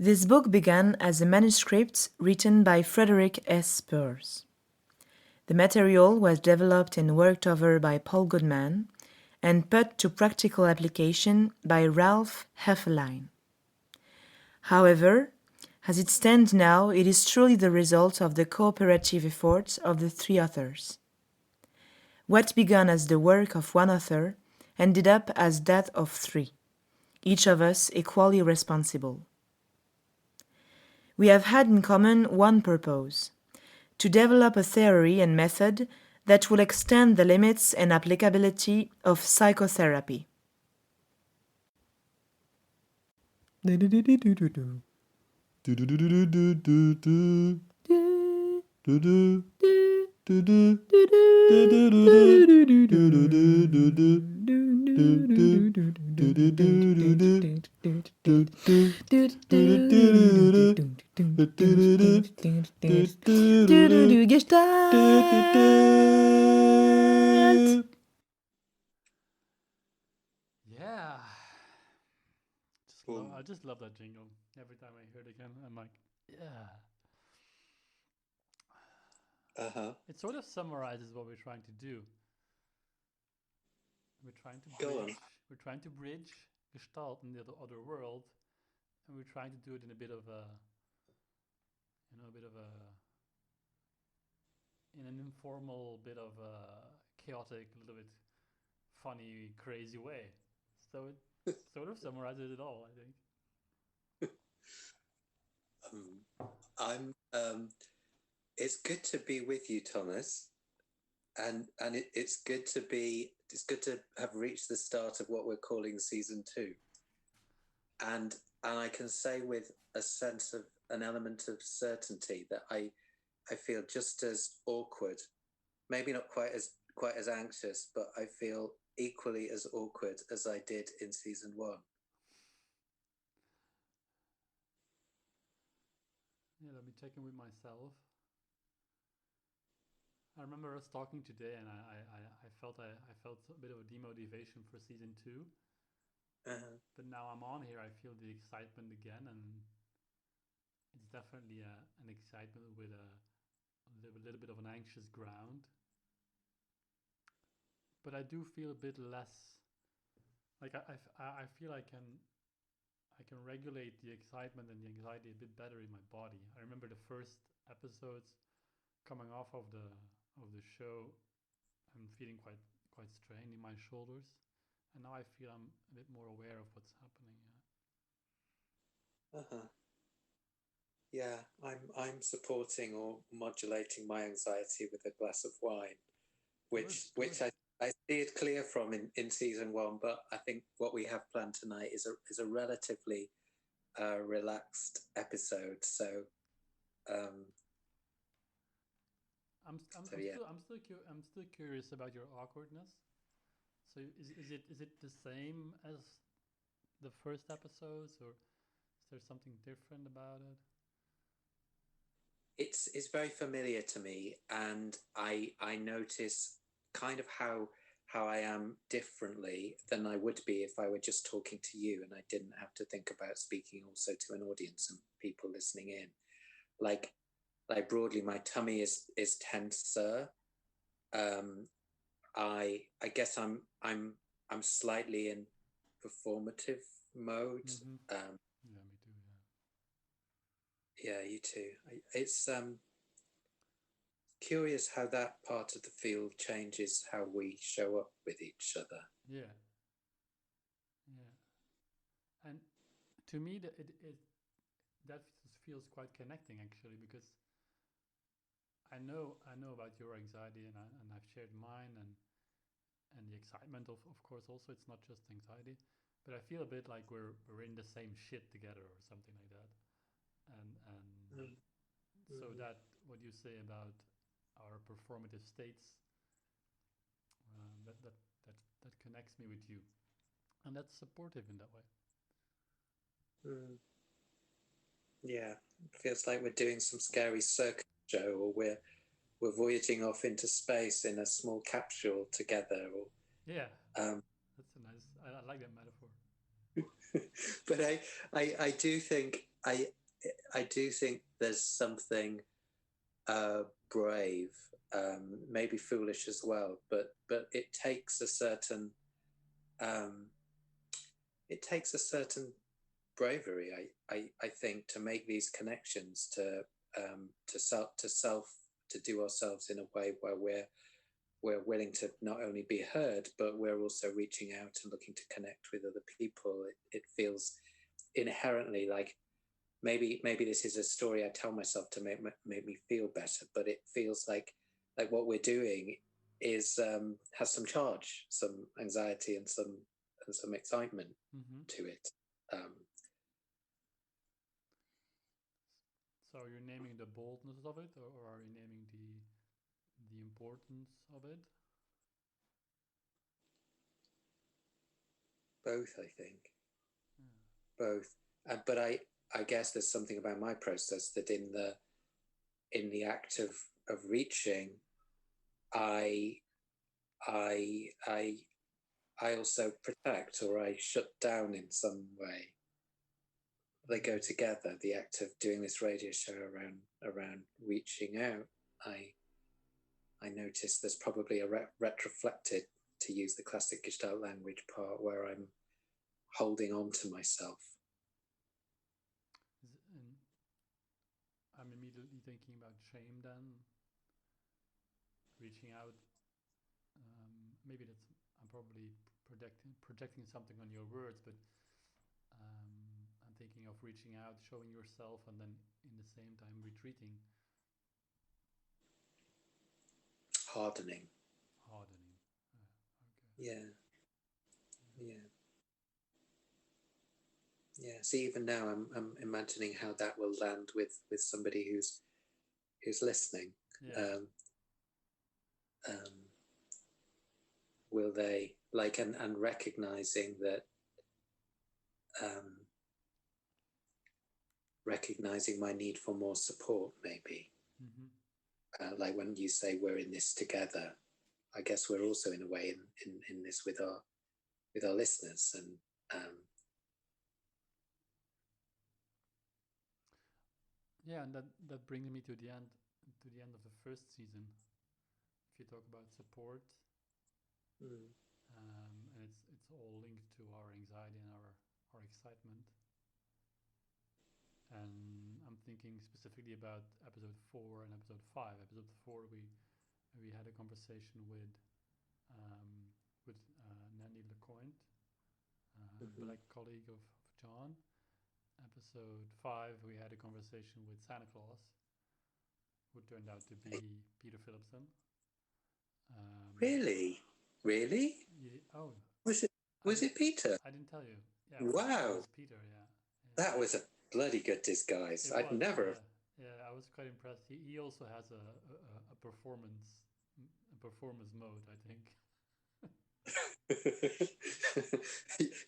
This book began as a manuscript written by Frederick S. Spurs. The material was developed and worked over by Paul Goodman and put to practical application by Ralph Heffeline. However, as it stands now, it is truly the result of the cooperative efforts of the three authors. What began as the work of one author ended up as that of three, each of us equally responsible. We have had in common one purpose: to develop a theory and method that will extend the limits and applicability of psychotherapy. Gestalt! Yeah. Boom. I just love that jingle. Every time I hear it again, I'm like, yeah. Uh-huh. It sort of summarizes what we're trying to do. We're trying to Go bridge. on. We're trying to bridge Gestalt in the other world, and we're trying to do it in a bit of a, in an informal, bit of a chaotic, a little bit funny, crazy way. So it sort of summarizes it all, I think. I'm it's good to be with you, Thomas. And it's good to have reached the start of what we're calling season 2. And I can say with a sense of an element of certainty that I feel just as awkward, maybe not quite as anxious, but I feel equally as awkward as I did in season 1. Yeah, let me check in with myself. I remember us talking today, and I felt I felt a bit of a demotivation for season 2. Uh-huh. But now I'm on here, I feel the excitement again, and it's definitely an excitement with a little bit of an anxious ground. But I do feel a bit less like I feel I can regulate the excitement and the anxiety a bit better in my body. I remember the first episodes coming off of the show. I'm feeling quite strained in my shoulders, and now I feel I'm a bit more aware of what's happening. Uh-huh. Yeah, I'm supporting or modulating my anxiety with a glass of wine, which Good, good. I see it clear from in season 1, but I think what we have planned tonight is a relatively relaxed episode. So so yeah. I'm still curious about your awkwardness. So is it the same as the first episodes, or is there something different about it? It's very familiar to me, and I notice kind of how I am differently than I would be if I were just talking to you and I didn't have to think about speaking also to an audience and people listening in. Like broadly, my tummy is tenser. I guess I'm slightly in performative mode. Mm-hmm. Um, Yeah, me too. yeah, you too. It's curious how that part of the field changes how we show up with each other. Yeah, yeah. And to me, that feels quite connecting actually, because I know about your anxiety, and I've shared mine, and the excitement of course also. It's not just anxiety, but I feel a bit like we're in the same shit together or something like that. And so Mm-hmm. that what you say about our performative states, that that connects me with you, and that's supportive in that way. Mm. Yeah, it feels like we're doing some scary circus show, or we're voyaging off into space in a small capsule together. Yeah, Or that's a nice. I like that metaphor. but I do think I I do think there's something brave, maybe foolish as well, but um, it takes a certain bravery. I think to make these connections to to do ourselves in a way where we're willing to not only be heard, but we're also reaching out and looking to connect with other people. It feels inherently like maybe this is a story I tell myself to make me feel better, but it feels like what we're doing is has some charge, some anxiety, and some excitement Mm-hmm. to it. Um, So you're naming the boldness of it, or are you naming the importance of it? Both, I think, Yeah. both. But I guess there's something about my process that in the act of reaching, I I I I also protect or I shut down in some way. They go together. The act of doing this radio show around reaching out, I notice there's probably a retroflected, to use the classic Gestalt language part, where I'm holding on to myself. And I'm immediately thinking about shame then, reaching out. Maybe that's I'm probably projecting something on your words, but I'm thinking of reaching out, showing yourself, and then in the same time retreating, Hardening. hardening. Okay. Yeah, yeah, yeah. See, even now I'm imagining how that will land with somebody who's listening. Yeah. Um, um, will they like and recognizing that recognizing my need for more support, maybe. Mm-hmm. Like when you say we're in this together, I guess we're also in a way in this with our listeners. And Yeah, and that brings me to the end of the first season. If you talk about support, mm, and it's all linked to our anxiety and our excitement. And I'm thinking specifically about episode 4 and episode 5. Episode 4, we had a conversation with Nandy Lecointe, mm-hmm. black colleague of John. Episode 5, we had a conversation with Santa Claus, who turned out to be Peter Phillipson. Really, really, Yeah, oh, was it I, it Peter? I didn't tell you. Yeah, it Wow, was Peter. Yeah, that was a bloody good disguise. it I'd was. never. Yeah, yeah. I was quite impressed. He also has a performance mode, I think.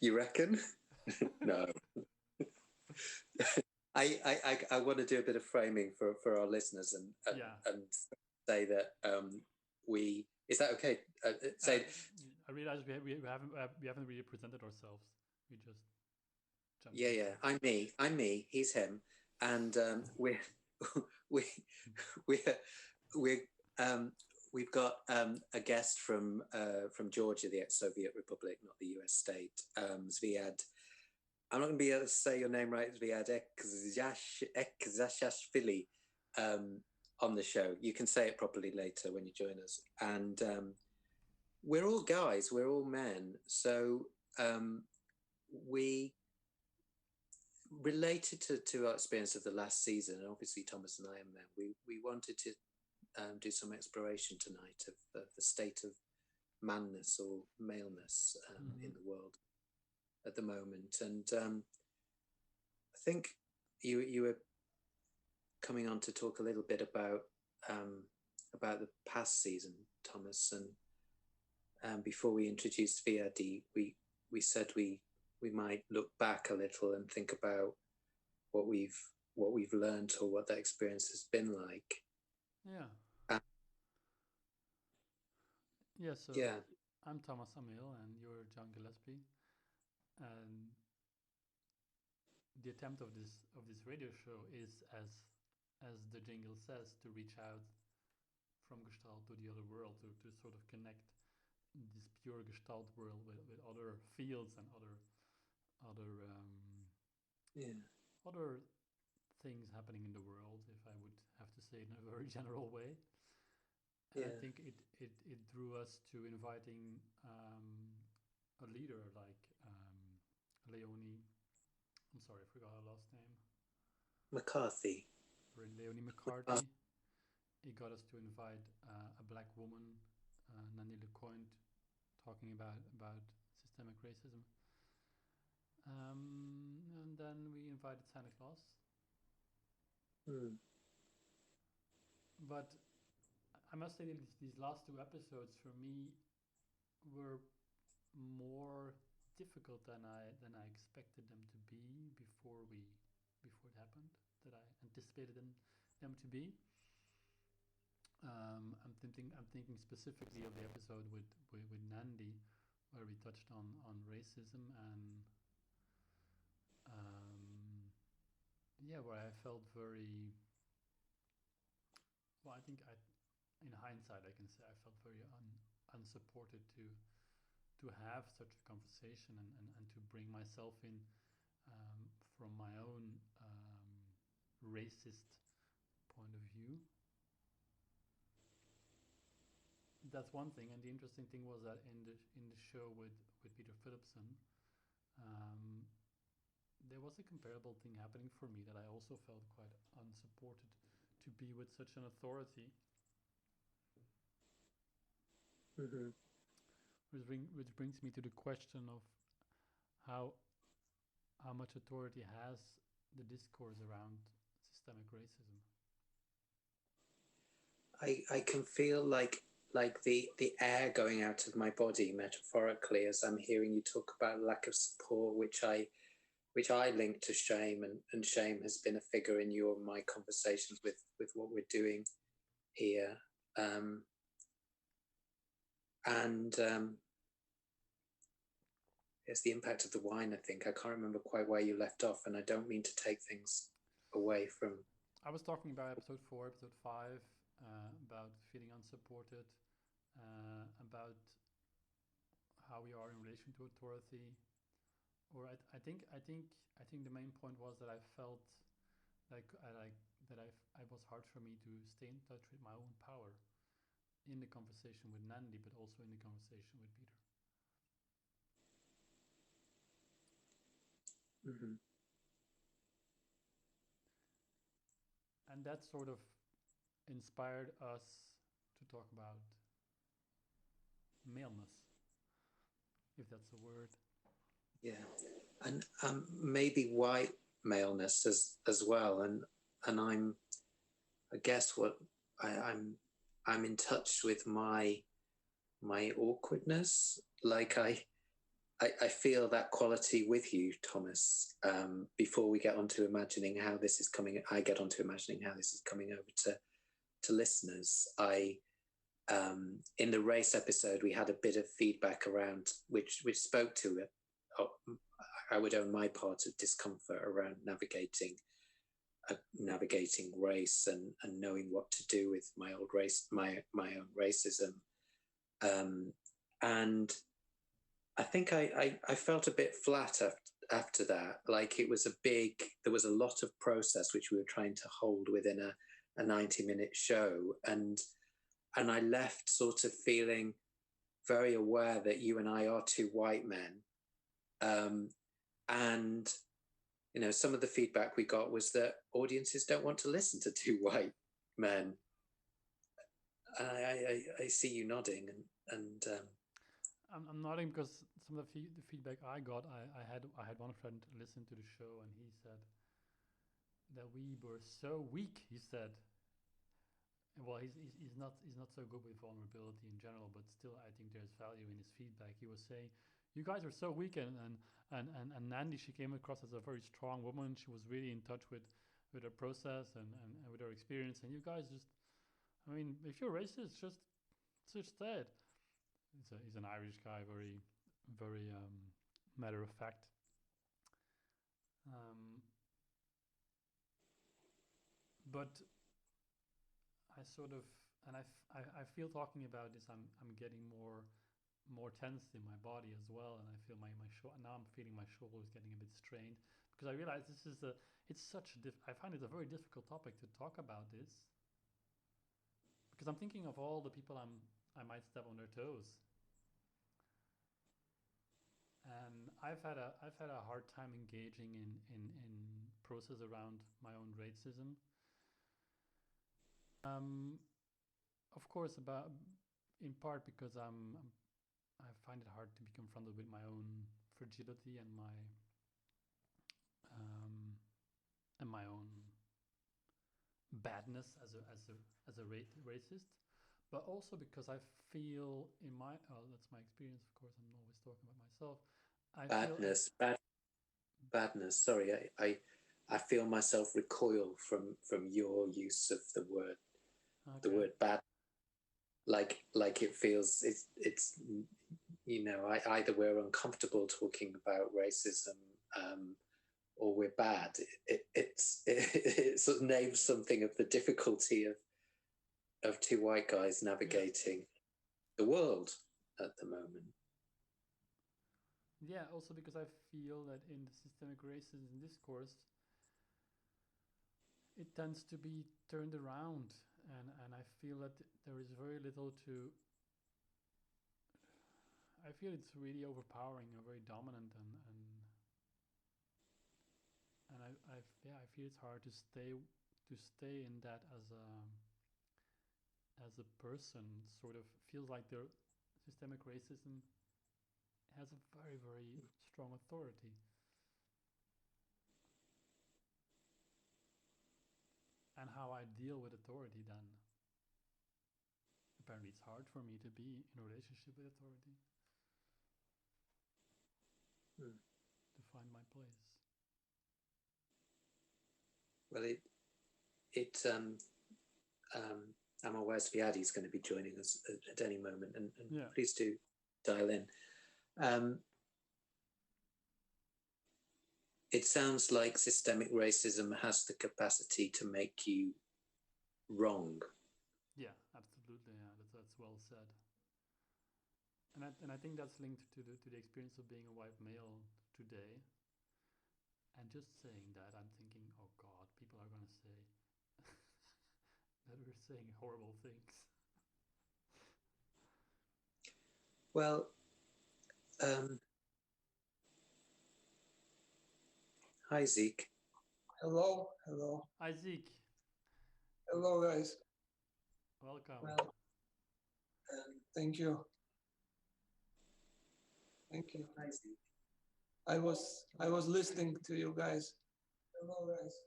You reckon? No. I want to do a bit of framing for our listeners Yeah. and say that we is that okay? Say I realized we haven't really presented ourselves. We just jumped yeah, in yeah. there. I'm me. He's him, and we're we we're we're we've got a guest from Georgia, the ex-Soviet Republic, not the U.S. state, Zviad. I'm not going to be able to say your name right, Zviad Ekzashashvili, on the show. You can say it properly later when you join us. And we're all guys, we're all men. So we related to our experience of the last season, and obviously Thomas and I am men, we wanted to do some exploration tonight of the state of manness or maleness in the world at the moment. And I think you were coming on to talk a little bit about the past season, Thomas, and before we introduced VRD, we said we might look back a little and think about what we've learned or what that experience has been like. Yeah. Yeah. So Yeah. I'm Thomas Amil, and you're John Gillespie. And the attempt of this radio show is, as the jingle says, to reach out from Gestalt to the other world, to sort of connect this pure Gestalt world with other fields and other Yeah. other things happening in the world, if I would have to say it in a very general way. And I Yeah. think it drew us to inviting a leader like Leonie. I'm sorry, I forgot her last name. McCarthy. Leonie McCarthy. It got us to invite a black woman, Nanny Lecointe, talking about systemic racism. And then we invited Santa Claus. Mm. But I must say that these last two episodes for me were more difficult than I expected them to be before it happened. That I anticipated them to be. I'm thinking specifically of the episode with Nandi, where we touched on racism and where I felt very well. I think in hindsight, I can say I felt very unsupported to have such a conversation and to bring myself in from my own racist point of view. That's one thing, and the interesting thing was that in the show with Peter Philipson, there was a comparable thing happening for me, that I also felt quite unsupported to be with such an authority. Mm-hmm. Which brings me to the question of how much authority has the discourse around systemic racism. I can feel like the air going out of my body metaphorically as I'm hearing you talk about lack of support, which I link to shame, and shame has been a figure in your and my conversations with what we're doing here. It's the impact of the wine, I think. I can't remember quite where you left off, and I don't mean to take things away from... I was talking about episode 4, episode 5, about feeling unsupported, about how we are in relation to authority. Or I think the main point was that I felt that it was hard for me to stay in touch with my own power in the conversation with Nandi, but also in the conversation with Peter. Mm-hmm. And that sort of inspired us to talk about maleness, if that's a word. Yeah, and maybe white maleness as well, and I guess what I'm in touch with my awkwardness. Like I feel that quality with you, Thomas. Before we get on to imagining how this is coming, I get on to imagining how this is coming over to listeners. In the race episode, we had a bit of feedback around which spoke to it. I would own my part of discomfort around navigating race and knowing what to do with my old race, my own racism, and I think I felt a bit flat after that. Like there was a lot of process which we were trying to hold within a 90-minute show, and I left sort of feeling very aware that you and I are two white men. And, some of the feedback we got was that audiences don't want to listen to two white men. And I see you nodding, and I'm nodding because some of the feedback I got, I had one friend listen to the show, and he said that we were so weak. He said, well, he's not so good with vulnerability in general, but still, I think there's value in his feedback. He was saying, "You guys are so weak," and Nandi, she came across as a very strong woman. She was really in touch with her process and with her experience. And you guys just, I mean, if you're racist, just say it. He's an Irish guy, very matter of fact. but I sort of, and I feel talking about this, I'm getting more tense in my body as well, and I feel my shoulder, now I'm feeling my shoulders getting a bit strained, because I realize this is a, it's such a I find it a very difficult topic to talk about this, because I'm thinking of all the people I might step on their toes. And I've had a hard time engaging in process around my own racism. Um, of course, about in part because I find it hard to be confronted with my own fragility um, and my own badness as a racist. But also because I feel in my that's my experience. Of course, I'm always talking about myself. Badness. Sorry, I feel myself recoil from your use of the word bad. Like it feels it's you know, either we're uncomfortable talking about racism, or we're bad. It sort of names something of the difficulty of two white guys navigating the world at the moment. Yeah, also because I feel that in the systemic racism discourse, it tends to be turned around, and I feel that there is very little to. I feel it's really overpowering and very dominant, and I yeah, I feel it's hard to stay in that as a person. Sort of feels like the systemic racism has a very strong authority. And how I deal with authority, then apparently it's hard for me to be in a relationship with authority, to find my place. Well, I'm aware Sviadi is going to be joining us at any moment, and please do dial in. It sounds like systemic racism has the capacity to make you wrong. Yeah, absolutely. Yeah, that's well said. And I think that's linked to the experience of being a white male today. And just saying that, I'm thinking, oh God, people are going to say that we're saying horrible things. Well, hi, Zeke. Hello. Hi, Zeke. Hello, guys. Welcome. Well, thank you. Hi, Zeke. I was listening to you guys. Hello, guys.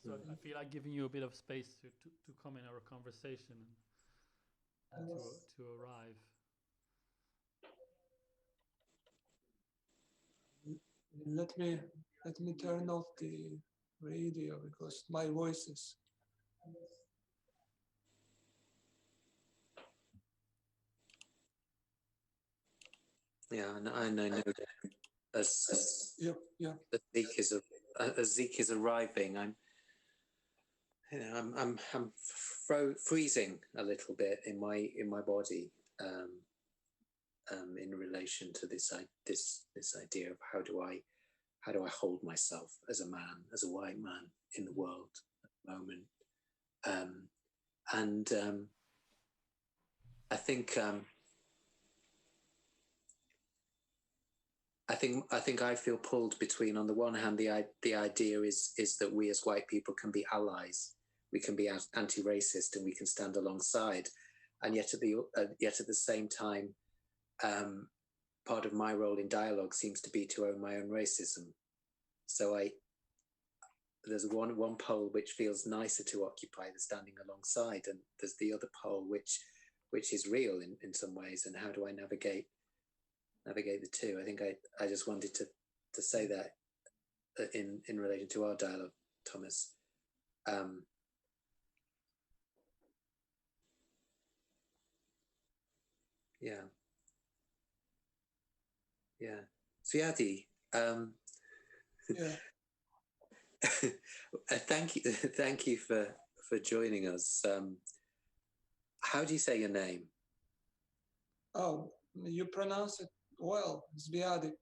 So I feel like giving you a bit of space to come in our conversation and to arrive. Let me turn off the radio because my voice is. Yeah, and I know that as Zeke is arriving, I'm freezing a little bit in my body in relation to this idea of how do I hold myself as a man, as a white man in the world at the moment, and I think I feel pulled between, on the one hand, the idea is that we as white people can be allies, we can be anti-racist, and we can stand alongside, and yet at the same time, part of my role in dialogue seems to be to own my own racism. So there's one pole which feels nicer to occupy, the standing alongside, and there's the other pole which is real in some ways. And how do I navigate the two? I think I just wanted to say that in relation to our dialogue, Thomas. Yeah. Sviati, yeah. Thank you, thank you for joining us. How do you say your name? Oh, you pronounce it well. Zviadi.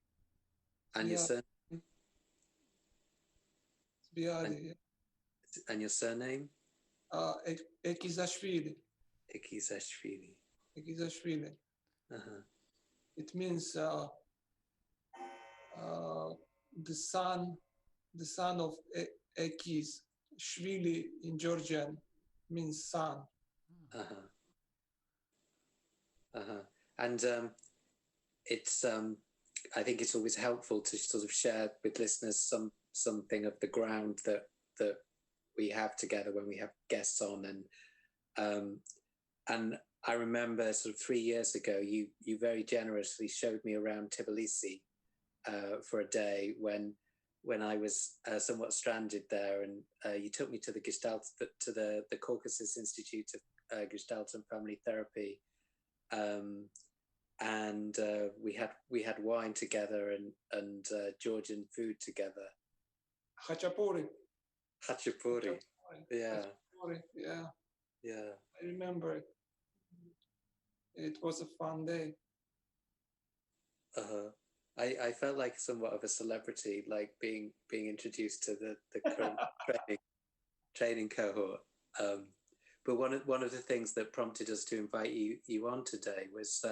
And your surname? Zviadi. And your surname? Ekizashvili. Ikizashvili. Ekizashvili. Uh-huh. It means the son of Ekiz. Shvili in Georgian means son. Uh-huh. Uh-huh. And it's I think it's always helpful to sort of share with listeners something of the ground that we have together when we have guests on, and I remember sort of 3 years ago you very generously showed me around Tbilisi for a day when I was somewhat stranded there, and you took me to the the Caucasus Institute of Gestalt and Family Therapy. And we had wine together and Georgian food together. Khachapuri. Yeah. Khachapuri. Yeah. Yeah. I remember it. It was a fun day. I felt like somewhat of a celebrity, like being introduced to the current training cohort. But one of the things that prompted us to invite you on today was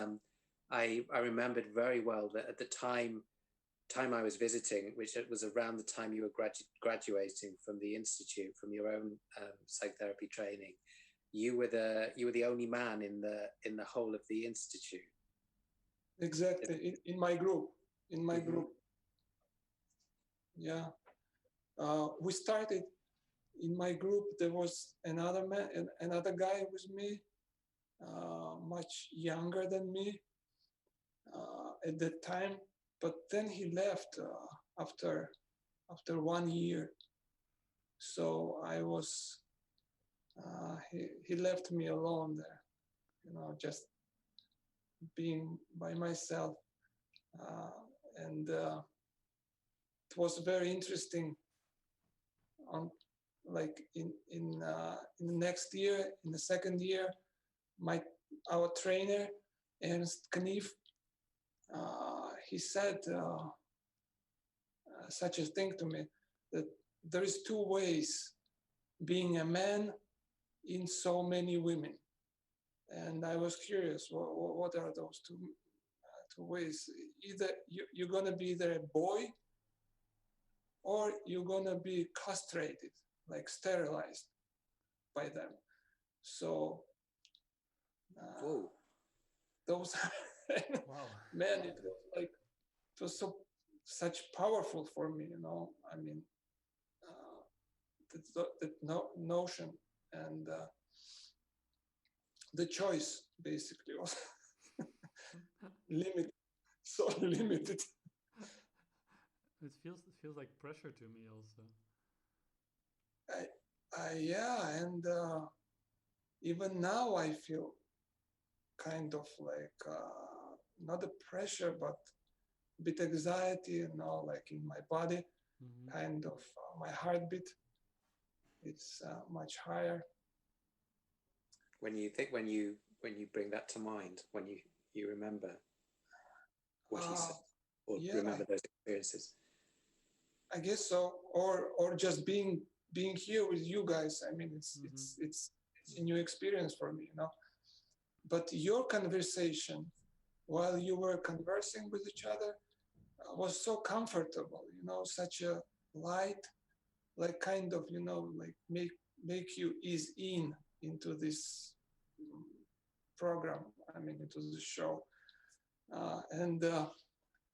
I remembered very well that at the time I was visiting, which it was around the time you were graduating from the institute, from your own psychotherapy training, you were the only man in the whole of the institute. Exactly, in my group. Yeah, we started in my group. There was another man, another guy with me, much younger than me at that time. But then he left after 1 year. So I was he left me alone there, just being by myself, and it was very interesting. On like in the next year, in the second year, our trainer Ernst Knif, he said such a thing to me, that there is two ways being a man in so many women. And I was curious, what are those two ways? Either you're going to be either a boy or you're going to be castrated, like sterilized by them. So those, wow. Man, it was like, it was such powerful for me, I mean, that notion and the choice basically was limited, so limited. It feels like pressure to me also. Yeah, and even now I feel kind of like not the pressure, but a bit anxiety, like in my body, kind of my heartbeat. It's much higher. When you bring that to mind, when you remember what he said, or remember those experiences. I guess so, or just being here with you guys. I mean, it's a new experience for me, But your conversation, while you were conversing with each other, was so comfortable. Such a light, like kind of, like make you ease into this program. I mean, into the show, and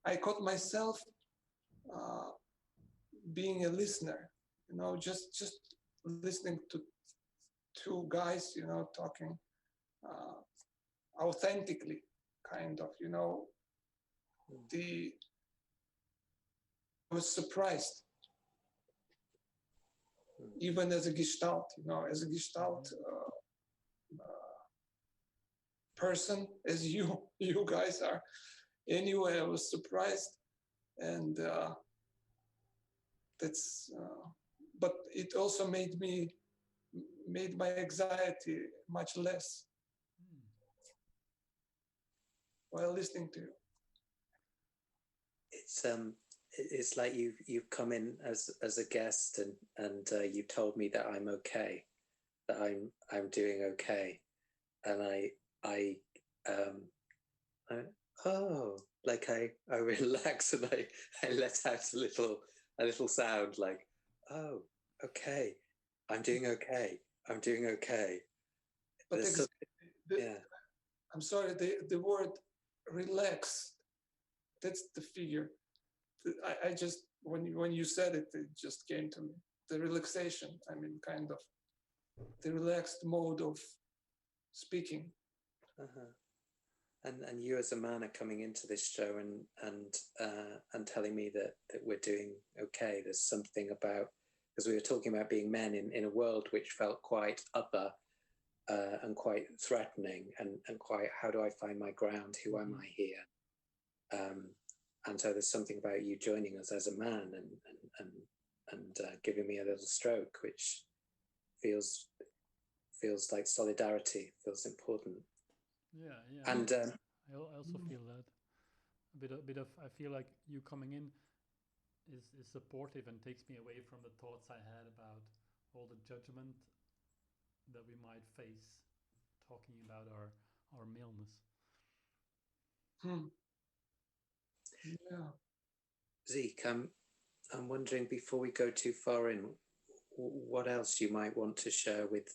I caught myself being a listener, just listening to two guys, talking authentically, kind of, I was surprised, even as a Gestalt, as a Gestalt person, as you guys are. Anyway, I was surprised, and that's but it also made my anxiety much less while listening to you. It's like you've come in as a guest, and you told me that I'm okay, that I'm doing okay, and I like I relax, and I let out a little sound like, oh, okay, I'm doing okay, I'm doing okay. But I'm sorry, the word relax, that's the figure. I just, when you said it, it just came to me. The relaxation, I mean, kind of the relaxed mode of speaking. And you as a man are coming into this show and telling me that we're doing okay. There's something about, because we were talking about being men in a world which felt quite upper and quite threatening, and quite, how do I find my ground? Who am I here? And so there's something about you joining us as a man and giving me a little stroke, which feels like solidarity, feels important. Yeah. And I also feel that a bit of I feel like you coming in is supportive and takes me away from the thoughts I had about all the judgment that we might face talking about our maleness. Yeah. Zeke, I'm wondering, before we go too far in, what else you might want to share with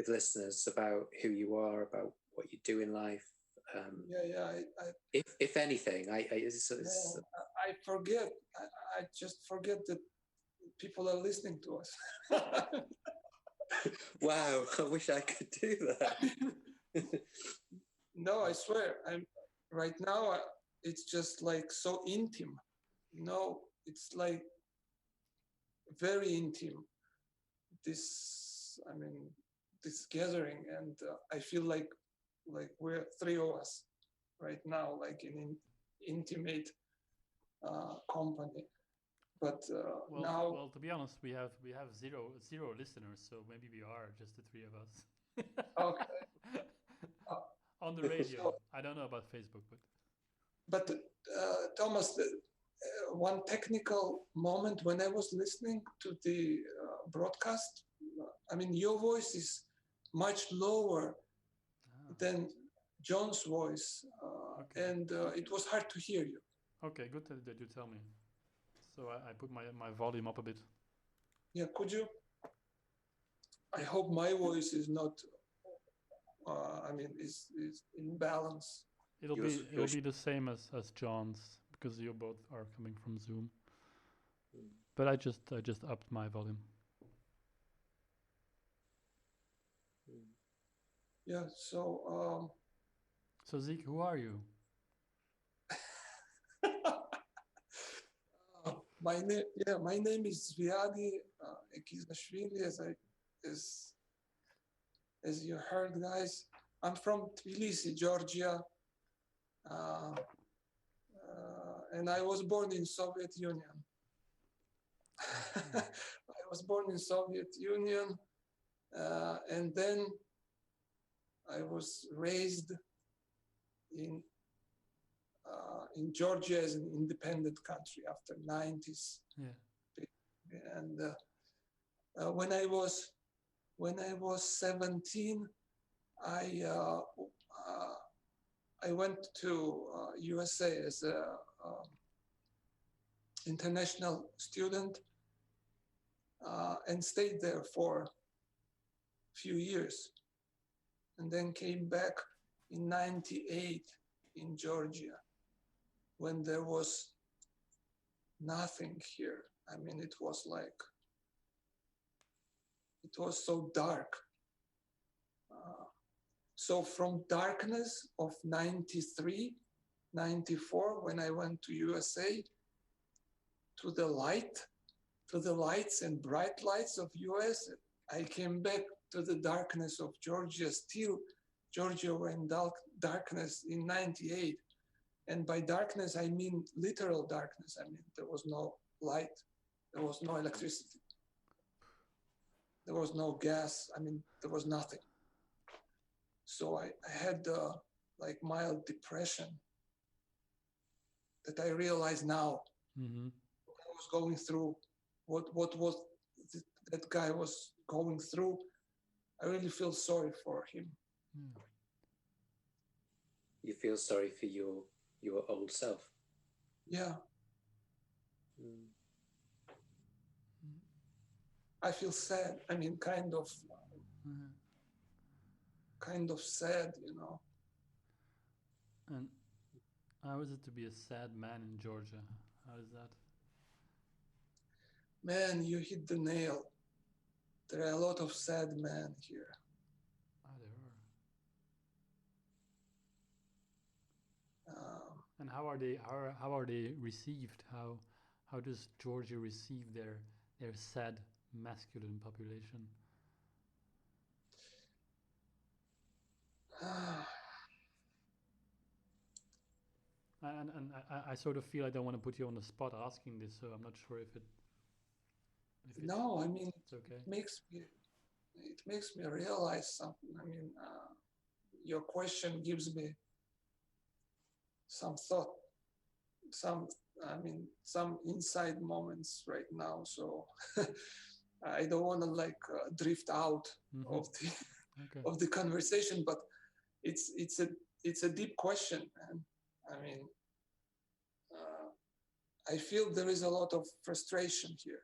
listeners about who you are, about what you do in life. If anything, I forget. I just forget that people are listening to us. Wow, I wish I could do that. No, I swear. I'm right now. It's just like so intimate. It's like very intimate. This gathering, and I feel like we're three of us right now, like in an intimate company. But now, to be honest, we have zero listeners, so maybe we are just the three of us. Okay. On the radio. I don't know about Facebook, but Thomas, one technical moment when I was listening to the broadcast, I mean, your voice is much lower than John's voice, and it was hard to hear you. Okay, good that you tell me. So I put my volume up a bit. Yeah, could you? I hope my voice is not. Is in balance. It'll be the same as John's, because you both are coming from Zoom. But I just upped my volume. Yeah. So. So Zeke, who are you? My name is Zviadi Ekizashvili, as you heard, guys. I'm from Tbilisi, Georgia, and I was born in Soviet Union. I was born in Soviet Union, and then I was raised in Georgia as an independent country after 90s. Yeah. And when I was 17, I went to USA as a international student and stayed there for a few years, and then came back in 98 in Georgia, when there was nothing here. I mean, it was so dark. So from darkness of 93, 94, when I went to USA, to the lights and bright lights of US, I came back to the darkness of Georgia. Still, Georgia were in darkness in 98. And by darkness, I mean literal darkness. I mean, there was no light, there was no electricity. there was no gas. I mean, there was nothing. So I had like mild depression that I realize now. What I was going through, what was that guy was going through. I really feel sorry for him. You feel sorry for your old self. Yeah. I feel sad. I mean, kind of sad, you know. And how is it to be a sad man in Georgia? How is that? Man, you hit the nail. There are a lot of sad men here. There are. And how are they received? How does Georgia receive their sad masculine population? And I sort of feel I don't want to put you on the spot asking this, so I'm not sure if no, I mean, it's okay. It makes me realize something. I mean, your question gives me some thought, some inside moments right now. So I don't want to drift out of the conversation, but it's a deep question, man. I mean, I feel there is a lot of frustration here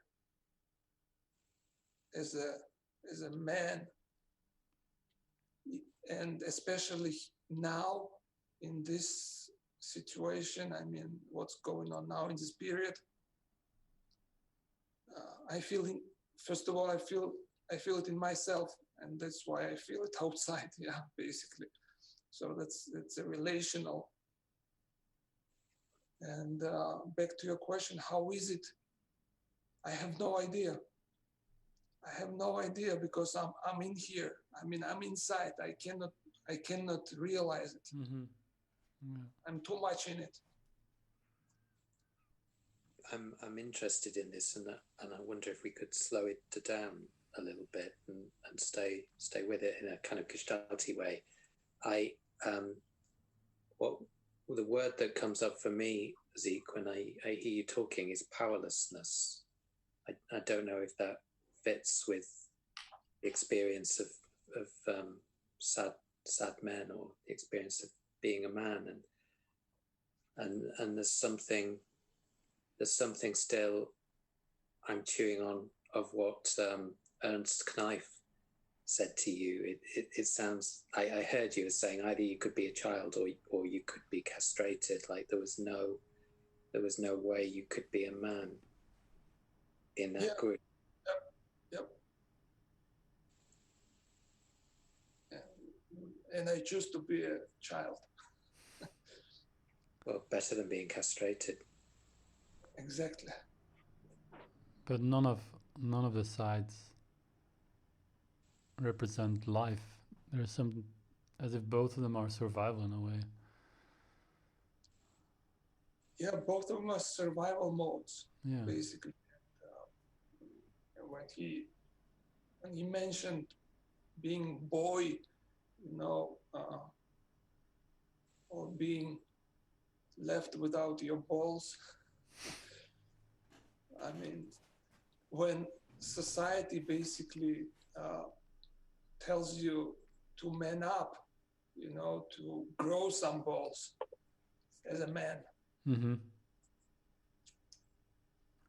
as a man, and especially now in this situation. I mean, what's going on now in this period? I feel first of all, I feel it in myself, and that's why I feel it outside. Yeah, basically. So that's a relational. And back to your question, how is it? I have no idea. I have no idea because I'm in here. I mean, I'm inside. I cannot realize it. I'm too much in it. I'm interested in this, and I wonder if we could slow it down a little bit and stay with it in a kind of gestalty way. The word that comes up for me, Zeke, when I hear you talking is powerlessness. I don't know if that fits with the experience of sad men, or the experience of being a man, and there's something still I'm chewing on of what Ernst Kneif said to you. It sounds, I heard you as saying either you could be a child or you could be castrated. Like there was no way you could be a man in that group. Yep. And I choose to be a child. Well, better than being castrated. Exactly. But none of the sides represent life. There's some, as if both of them are survival in a way. Yeah, both of them are survival modes, basically. And when he mentioned being boy, or being left without your balls, I mean, when society basically tells you to man up, to grow some balls as a man.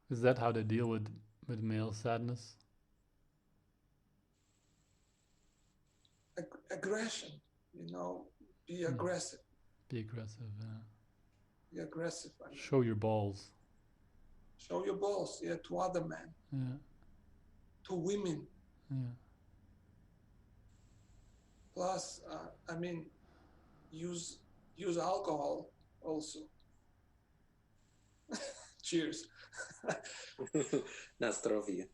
Is that how they deal with male sadness? Aggression, be aggressive. Be aggressive, yeah. Be aggressive. I mean. Show your balls. Show your balls, yeah, to other men. Yeah. To women. Yeah. Plus, use alcohol also. Cheers. Na zdrowie.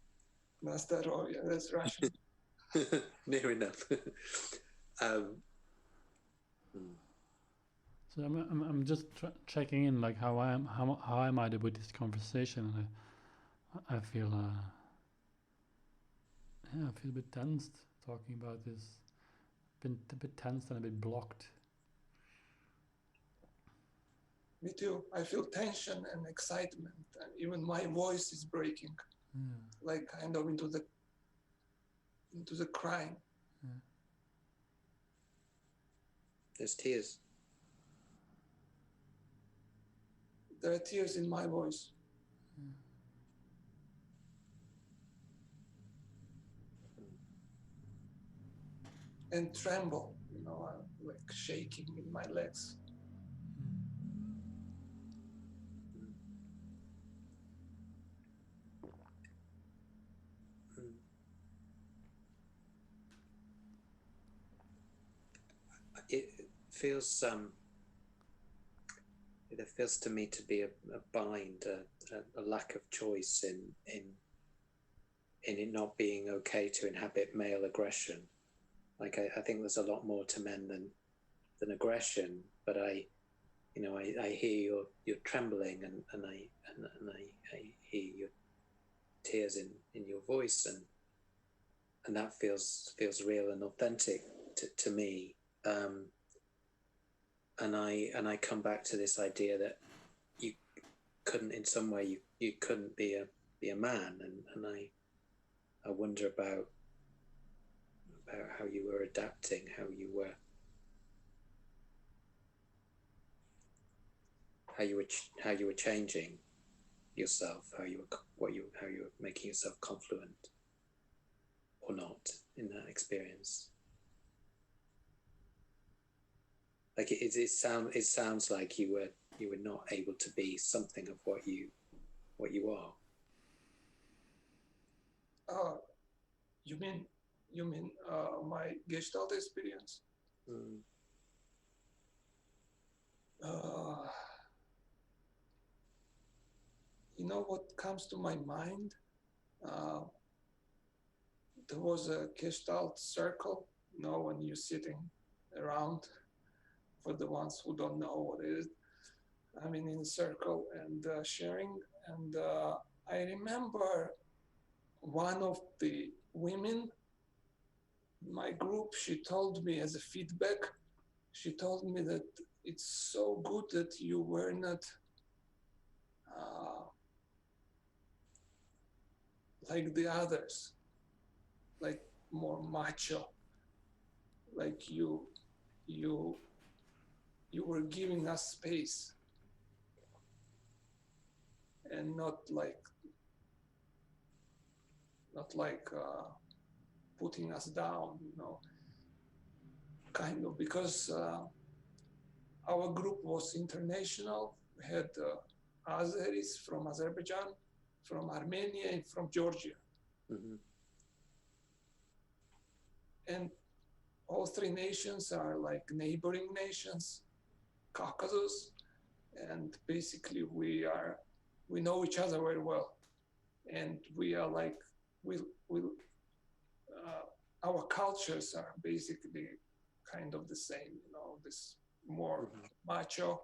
Na zdrowie, that's Russian. Near enough. So I'm just checking in, like how am I with this conversation? And I feel Yeah, I feel a bit tensed talking about this. Been a bit tensed and a bit blocked. Me too. I feel tension and excitement, and even my voice is breaking, like kind of into the crying. Yeah. There's tears. There are tears in my voice. And tremble, like shaking in my legs. It feels it feels to me to be a bind, a lack of choice in it not being okay to inhabit male aggression. Like I think there's a lot more to men than aggression, but I hear your trembling and I hear your tears in your voice, and that feels real and authentic to me. And I come back to this idea that you couldn't, in some way, you couldn't be a man, and I wonder about how you were adapting, how you were changing yourself, how you were making yourself confluent or not in that experience. Like it sounds like you were not able to be something of what you are. You mean my Gestalt experience? What comes to my mind? There was a Gestalt circle, when you're sitting around, for the ones who don't know what it is. I mean, in a circle and sharing. And I remember one of the women in my group, she told me as a feedback, she told me that it's so good that you were not like the others, like more macho, like you were giving us space and not like putting us down, kind of, because our group was international. We had Azeris from Azerbaijan, from Armenia, and from Georgia. Mm-hmm. And all three nations are like neighboring nations, Caucasus, and basically we know each other very well, and we are like our cultures are basically kind of the same, this more macho,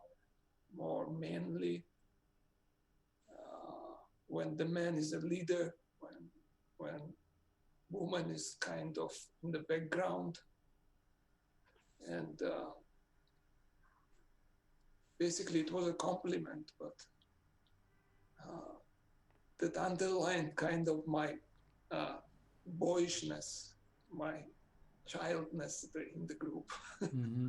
more manly. When the man is a leader, when woman is kind of in the background, and basically it was a compliment, but that underlined kind of my boyishness, my childness in the group. Mm-hmm.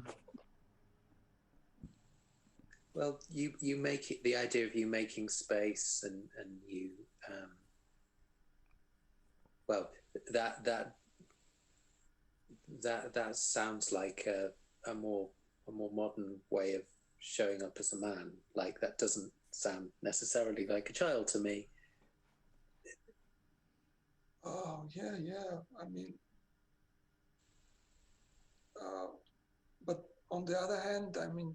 Well, you make it, the idea of you making space and you well, that sounds like a more modern way of showing up as a man. Like that doesn't sound necessarily like a child to me. Oh yeah. I mean, but on the other hand, I mean,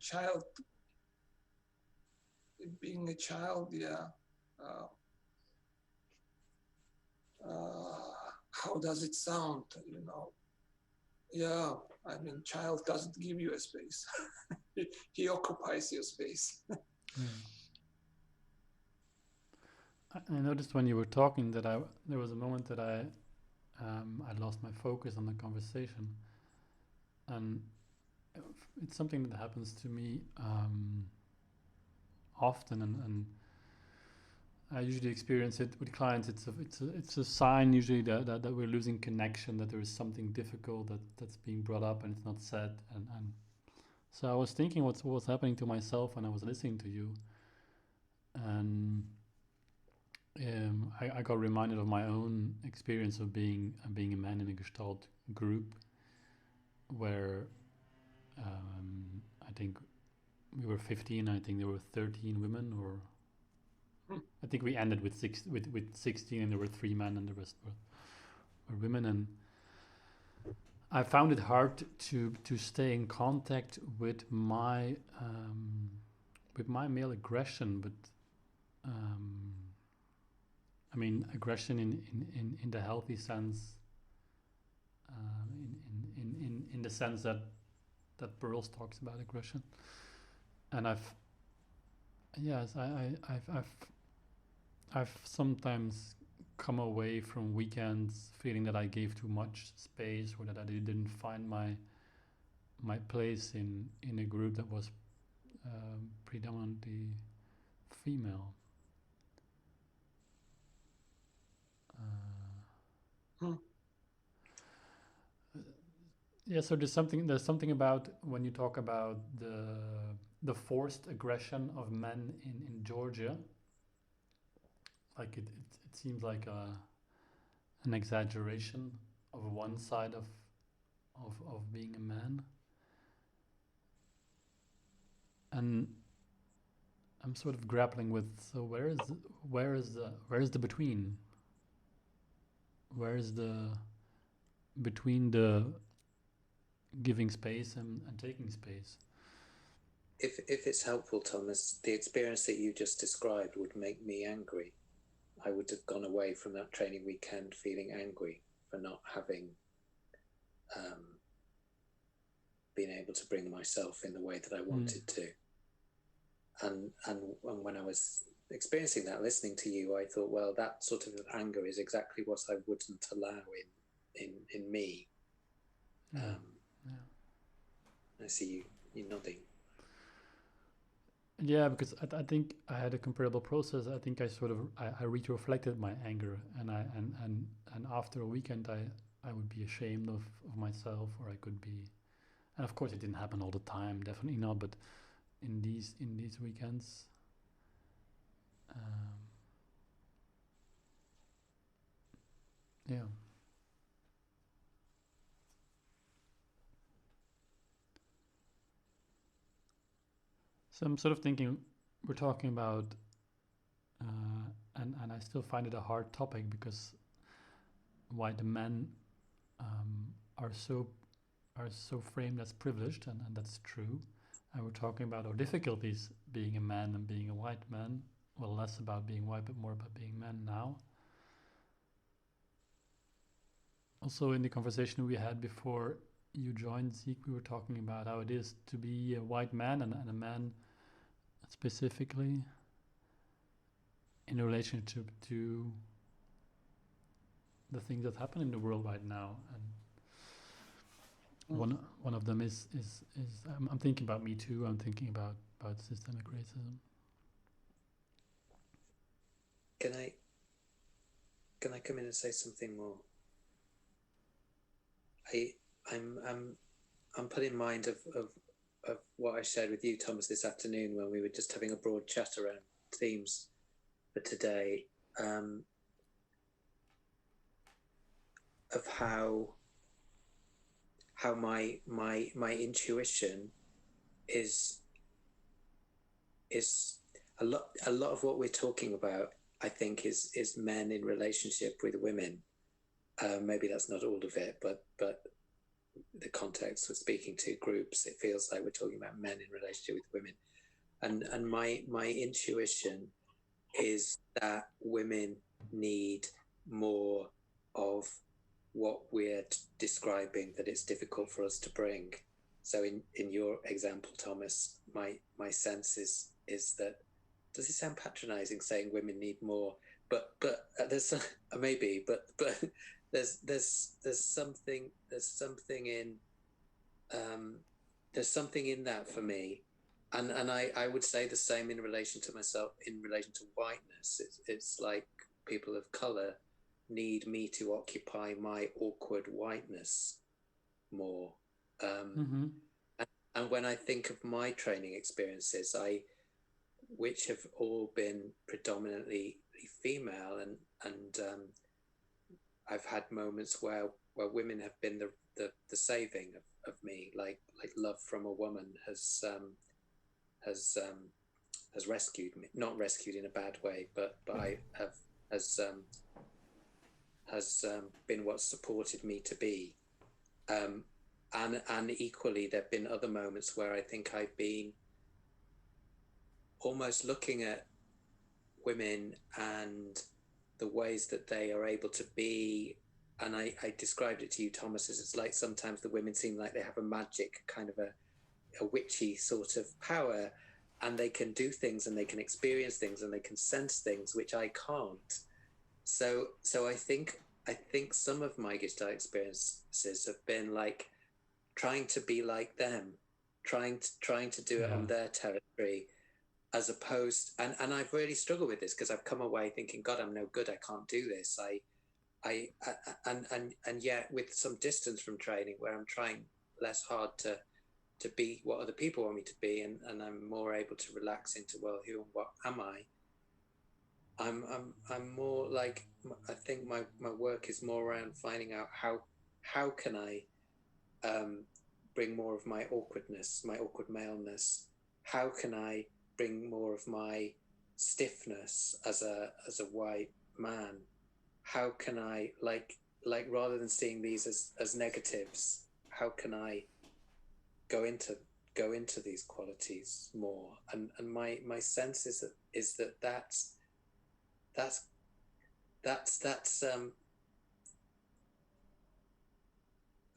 being a child, yeah. How does it sound? Yeah, I mean, child doesn't give you a space. He occupies your space. I noticed when you were talking that there was a moment that I I lost my focus on the conversation, and it's something that happens to me often, and I usually experience it with clients. It's a sign usually that we're losing connection, that there is something difficult that's being brought up and it's not said. And so I was thinking what's happening to myself when I was listening to you, and I got reminded of my own experience of being a man in a Gestalt group, where I think we were 15. I think there were 13 women, or I think we ended with 16, and there were 3 men, and the rest were women. And I found it hard to stay in contact with my male aggression, but I mean aggression in the healthy sense, in the sense that Pearls talks about aggression. And I've sometimes come away from weekends feeling that I gave too much space, or that I didn't find my place in a group that was predominantly female. Yeah, so there's something about when you talk about the forced aggression of men in Georgia. Like it seems like an exaggeration of one side of being a man. And I'm sort of grappling with, so where is the between? Where is the between the giving space and taking space? If it's helpful, Thomas, the experience that you just described would make me angry. I would have gone away from that training weekend feeling angry for not having been able to bring myself in the way that I wanted to. And when I was experiencing that, listening to you, I thought, well, that sort of anger is exactly what I wouldn't allow in me. I see you nodding. Yeah, because I think I had a comparable process. I think I reflected my anger, and after a weekend I would be ashamed of myself, or I could be, and of course it didn't happen all the time, definitely not, but in these weekends, yeah. So I'm sort of thinking, we're talking about, and I still find it a hard topic, because why the men are so framed as privileged, and that's true. And we're talking about our difficulties being a man and being a white man. Well, less about being white, but more about being men now. Also, in the conversation we had before you joined, Zeke, we were talking about how it is to be a white man, and a man specifically in relationship to the things that happen in the world right now. And one of them is I'm thinking about Me Too. I'm thinking about systemic racism. Can I come in and say something more? I'm put in mind of what I shared with you, Thomas, this afternoon, when we were just having a broad chat around themes for today, of how my intuition is a lot of what we're talking about, I think, is men in relationship with women. Maybe that's not all of it, but the context of speaking to groups, it feels like we're talking about men in relationship with women. And my intuition is that women need more of what we're describing, that it's difficult for us to bring. So in your example, Thomas, my sense is that, does it sound patronizing saying women need more? But there's maybe, but there's something in there's something in that for me, and I would say the same in relation to myself, in relation to whiteness. It's like people of color need me to occupy my awkward whiteness more. And when I think of my training experiences, which have all been predominantly female, and I've had moments where women have been the saving of me, like Love from a Woman has rescued me, not rescued in a bad way, but I have has been what supported me to be. And equally, there have been other moments where I think I've been almost looking at women and the ways that they are able to be. And I described it to you, Thomas, as it's like sometimes the women seem like they have a magic kind of a witchy sort of power, and they can do things and they can experience things and they can sense things which I can't. So I think some of my Gestalt experiences have been like trying to be like them, trying to do it on their territory, as opposed, and I've really struggled with this because I've come away thinking, God, I'm no good, I can't do this. And yet with some distance from training, where I'm trying less hard to be what other people want me to be, and I'm more able to relax into, well, who and what am I? I'm more like, I think my work is more around finding out how can I bring more of my awkwardness, my awkward maleness. How can I bring more of my stiffness as a white man? How can I, like rather than seeing these as negatives, how can I go into these qualities more? And my sense is that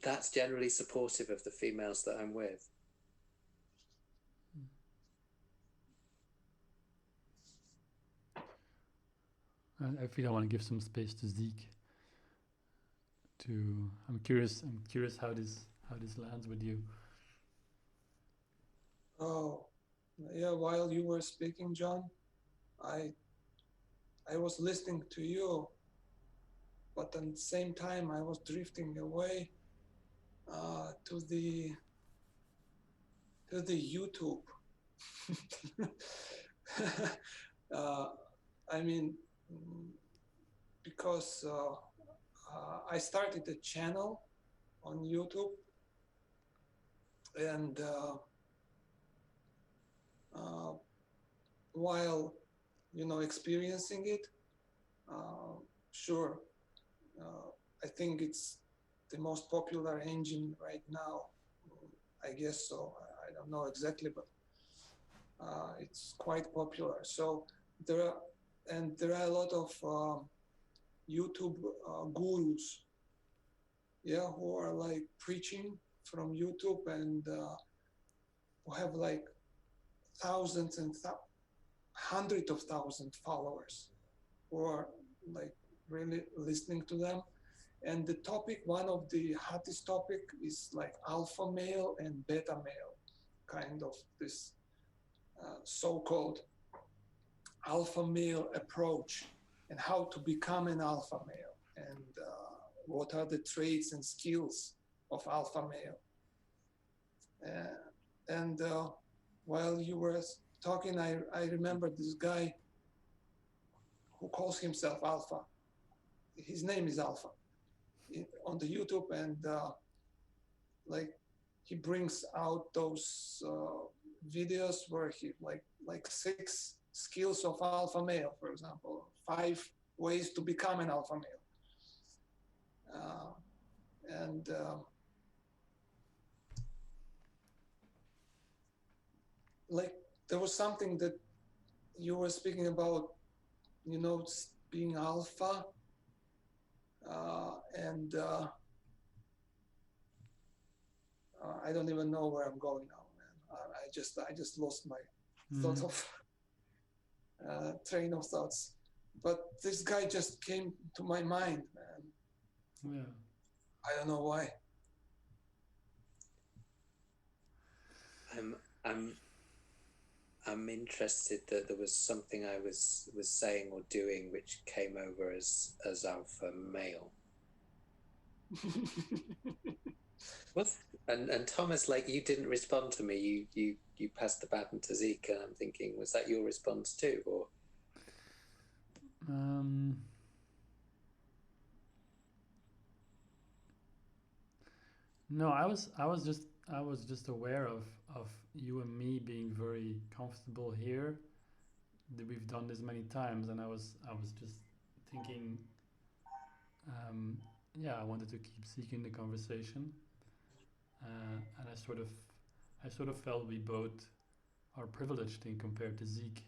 that's generally supportive of the females that I'm with. I feel I want to give some space to Zeke. I'm curious how this lands with you. Oh, yeah. While you were speaking, John, I was listening to you, but at the same time I was drifting away to the YouTube. I mean, because I started a channel on YouTube, and while experiencing it, sure, I think it's the most popular engine right now. I guess so. I don't know exactly, but it's quite popular. So there are a lot of YouTube gurus, yeah, who are like preaching from YouTube, and who have like thousands and hundreds of thousands followers who are like really listening to them. And the topic, one of the hottest topic, is like alpha male and beta male, kind of this so-called alpha male approach, and how to become an alpha male, and what are the traits and skills of alpha male. And while you were talking, I remember this guy who calls himself Alpha. His name is Alpha on the YouTube, and like he brings out those videos where he like 6 skills of alpha male, for example, 5 ways to become an alpha male, and like there was something that you were speaking about, being alpha, and I don't even know where I'm going now, man. I just lost my thought of train of thoughts. But this guy just came to my mind, man. Yeah. I don't know why. I'm I'm interested that there was something I was saying or doing which came over as alpha male. What? And Thomas, like, you didn't respond to me. You passed the baton to Zeke, and I'm thinking, was that your response too, or? No, I was just aware of you and me being very comfortable here. That we've done this many times, and I was just thinking, um, yeah, I wanted to keep seeking the conversation, and I sort of felt we both are privileged in compared to Zeke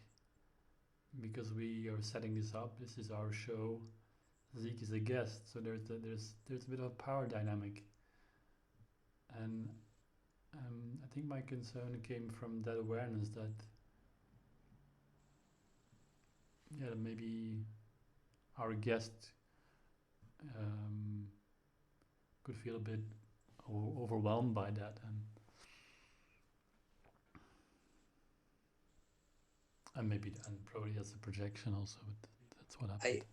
because we are setting this up. This is our show. Zeke is a guest, so there's a bit of a power dynamic, and I think my concern came from that awareness that yeah maybe our guest um, could feel a bit overwhelmed by that, and maybe and probably as a projection also, but that's what happened.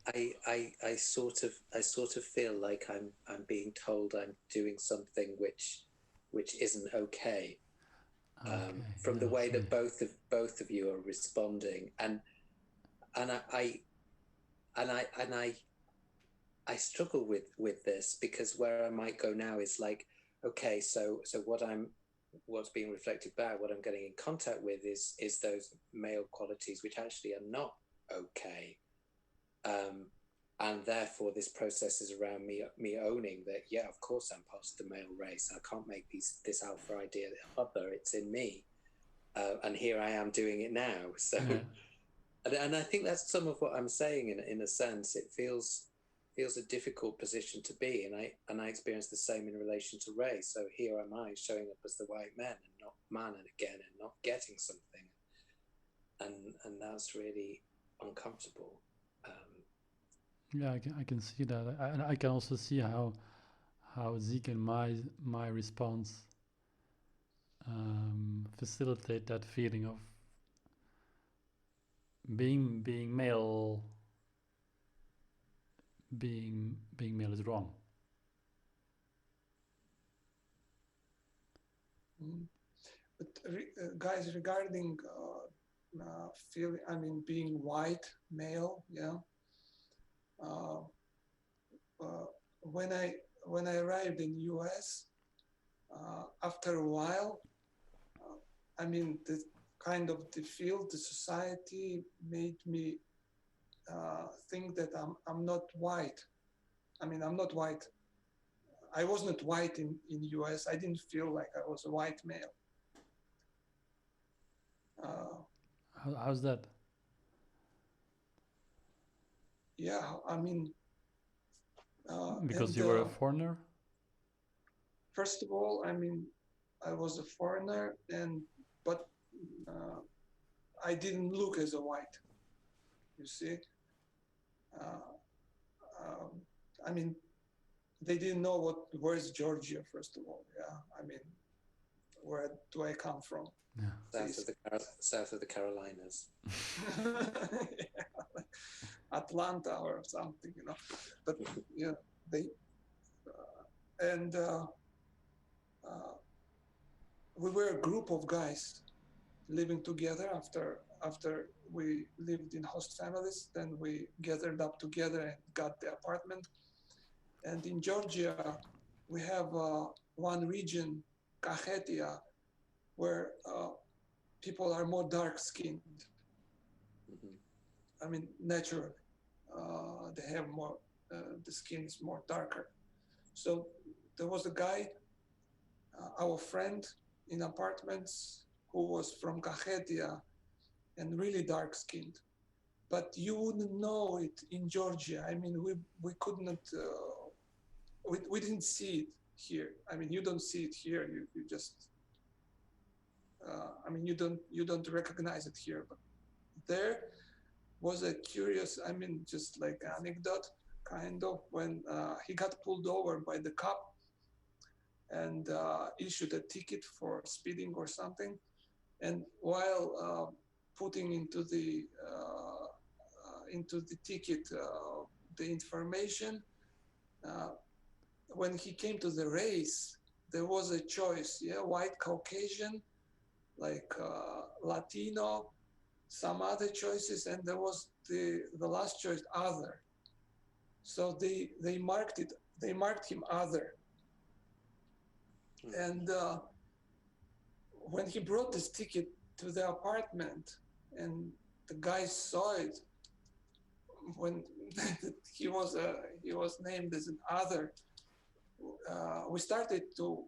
I sort of feel like I'm being told I'm doing something which isn't okay. From the way that both of you are responding, and I and I struggle with this, because where I might go now is like, okay, so what's being reflected back, what I'm getting in contact with is those male qualities which actually are not okay. And therefore this process is around me owning that, yeah, of course I'm part of the male race. I can't make this alpha idea other, it's in me. And here I am doing it now. So yeah. And I think that's some of what I'm saying in a sense. It feels a difficult position to be, and I experience the same in relation to Ray. So here am I showing up as the white man and not man, and again, and not getting something, and that's really uncomfortable. Yeah, I can see that. And I can also see how Zeke and my response facilitate that feeling of being male. Being male is wrong. But guys, regarding feeling, I mean, being white male, yeah. When I arrived in US, after a while, I mean, the kind of the field, the society made me think that I'm not white. I mean, I'm not white. I wasn't white in US. I didn't feel like I was a white male. How's that? Yeah, I mean, because you were a foreigner. First of all, I mean, I was a foreigner, but I didn't look as a white. You see, I mean, they didn't know where's Georgia. First of all, yeah. I mean, where do I come from? Yeah. South of the Carolinas. Yeah, Atlanta or something, you know. But yeah, they and we were a group of guys living together after we lived in host families. Then we gathered up together and got the apartment. And in Georgia, we have one region, Kachetia, where people are more dark-skinned. I mean, naturally, they have more. The skin is more darker. So there was a guy, our friend in apartments, who was from Kachetia and really dark-skinned. But you wouldn't know it in Georgia. I mean, we couldn't. We didn't see it here. I mean, you don't see it here. You just. I mean, you don't recognize it here. But there was a curious. I mean, just like anecdote. kind of, when he got pulled over by the cop and issued a ticket for speeding or something. And while putting into the ticket the information, when he came to the race, there was a choice, yeah, white Caucasian, like Latino, some other choices, and there was the last choice, other. So they marked him other. And when he brought this ticket to the apartment and the guy saw it, when he was named as an other, we started to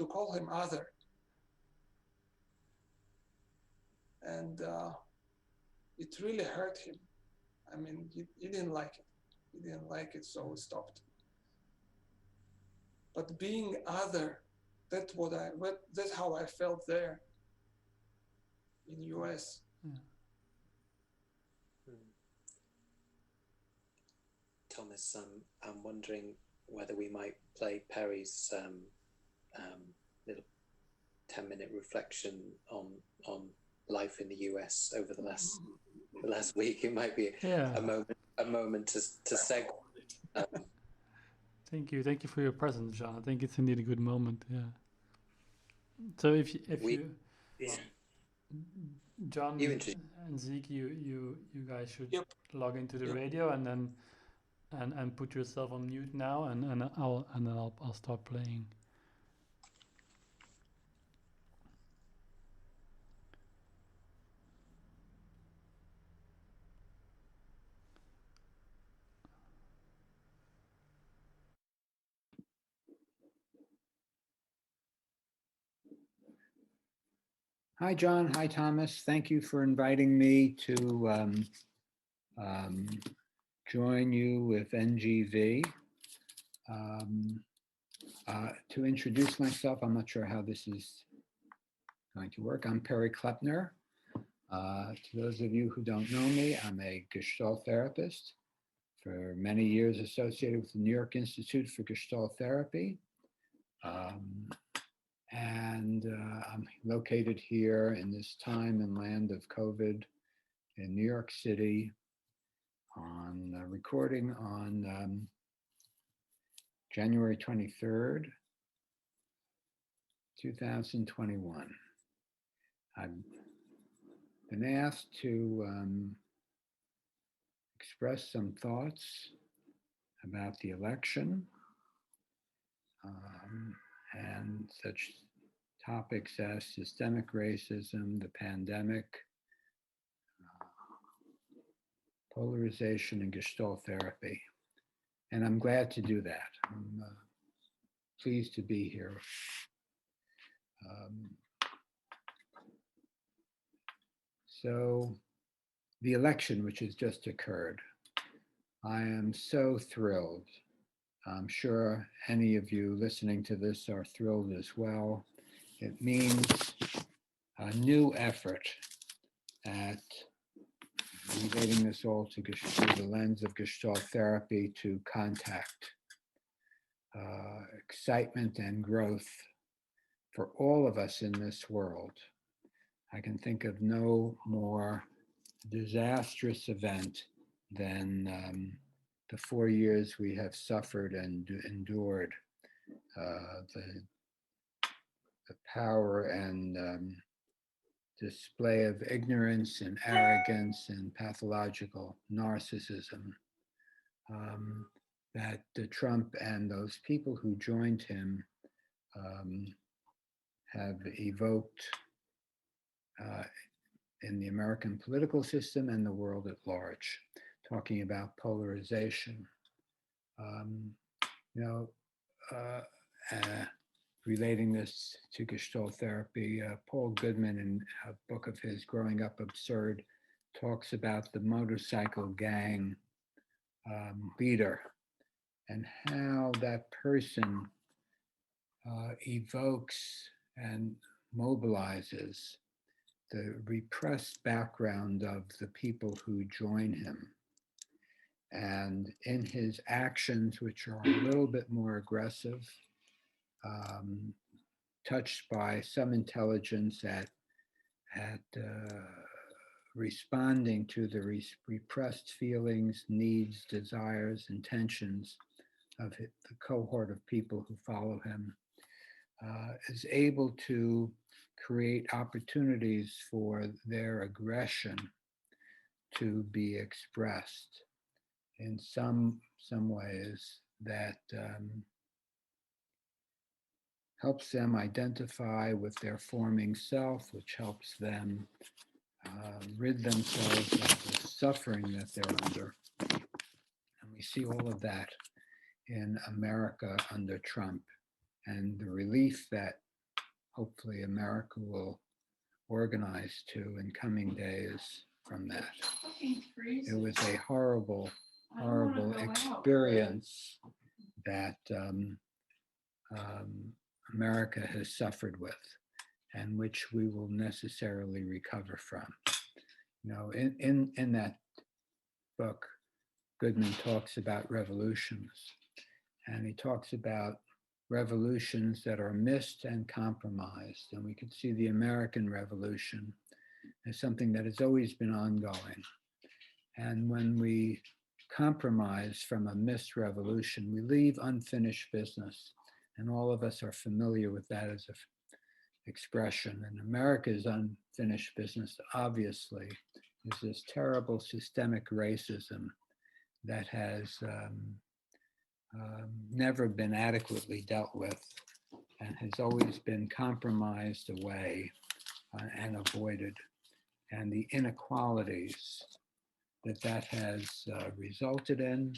call him other, and it really hurt him. I mean, he didn't like it. He didn't like it, so we stopped. But being other, that's how I felt there in US. Thomas, I'm wondering whether we might play Perry's little 10-minute reflection on life in the US over the last week. It might be a moment to segue. Thank you for your presence, John. I think it's indeed a good moment. Yeah. So if you John and Zeke, you guys should log into the radio and then and put yourself on mute now, and I'll start playing. Hi, John. Hi, Thomas. Thank you for inviting me to join you with NGV. To introduce myself, I'm not sure how this is going to work. I'm Perry Klepner. To those of you who don't know me, I'm a Gestalt therapist, for many years associated with the New York Institute for Gestalt Therapy. And I'm located here in this time and land of COVID in New York City, on recording on January 23rd, 2021. I've been asked to express some thoughts about the election and such topics as systemic racism, the pandemic, polarization, and Gestalt therapy. And I'm glad to do that. I'm pleased to be here. So the election, which has just occurred, I am so thrilled. I'm sure any of you listening to this are thrilled as well. It means a new effort at relating this all through the lens of Gestalt therapy to contact excitement and growth for all of us in this world. I can think of no more disastrous event than the 4 years we have suffered and endured, the power and display of ignorance and arrogance and pathological narcissism that Trump and those people who joined him have evoked in the American political system and the world at large, talking about polarization. Relating this to Gestalt therapy, Paul Goodman, in a book of his, Growing Up Absurd, talks about the motorcycle gang leader and how that person evokes and mobilizes the repressed background of the people who join him. and in his actions, which are a little bit more aggressive, um, touched by some intelligence at responding to the repressed feelings, needs, desires, intentions of the cohort of people who follow him, is able to create opportunities for their aggression to be expressed in some ways that helps them identify with their forming self, which helps them rid themselves of the suffering that they're under. And we see all of that in America under Trump, and the relief that hopefully America will organize to in coming days from that. It was a horrible, horrible experience that America has suffered with, and which we will necessarily recover from. You know, in that book, Goodman talks about revolutions, and he talks about revolutions that are missed and compromised. And we could see the American Revolution as something that has always been ongoing. And when we compromise from a missed revolution, we leave unfinished business. And all of us are familiar with that as an expression. And America's unfinished business, obviously, is this terrible systemic racism that has never been adequately dealt with and has always been compromised away and avoided. And the inequalities that has resulted in,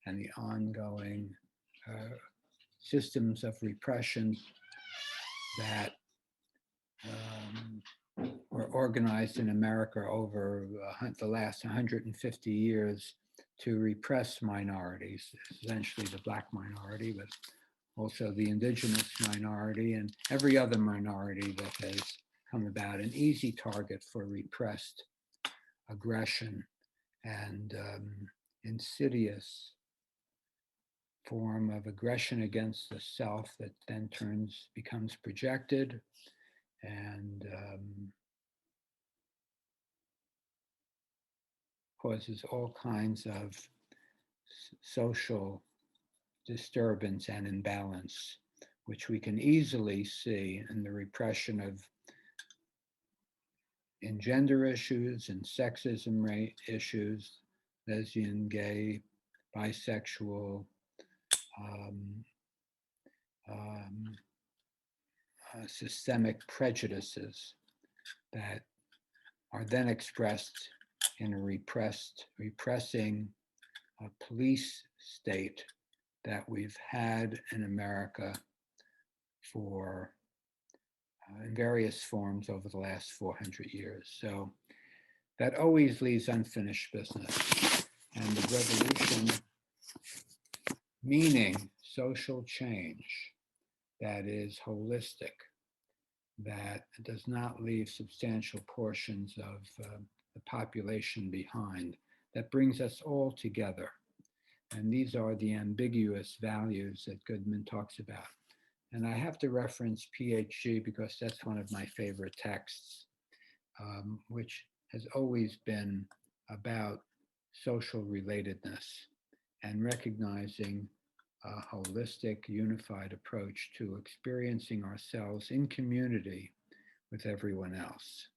and the ongoing systems of repression that were organized in America over the last 150 years to repress minorities, essentially the Black minority, but also the indigenous minority and every other minority that has come about, an easy target for repressed aggression and insidious form of aggression against the self that then becomes projected and causes all kinds of social disturbance and imbalance, which we can easily see in the repression of in gender issues and sexism issues, lesbian, gay, bisexual, systemic prejudices that are then expressed in a repressing police state that we've had in America for in various forms over the last 400 years. So that always leaves unfinished business. And the revolution, meaning social change that is holistic, that does not leave substantial portions of the population behind, that brings us all together. And these are the ambiguous values that Goodman talks about. And I have to reference PhD because that's one of my favorite texts, which has always been about social relatedness and recognizing a holistic, unified approach to experiencing ourselves in community with everyone else.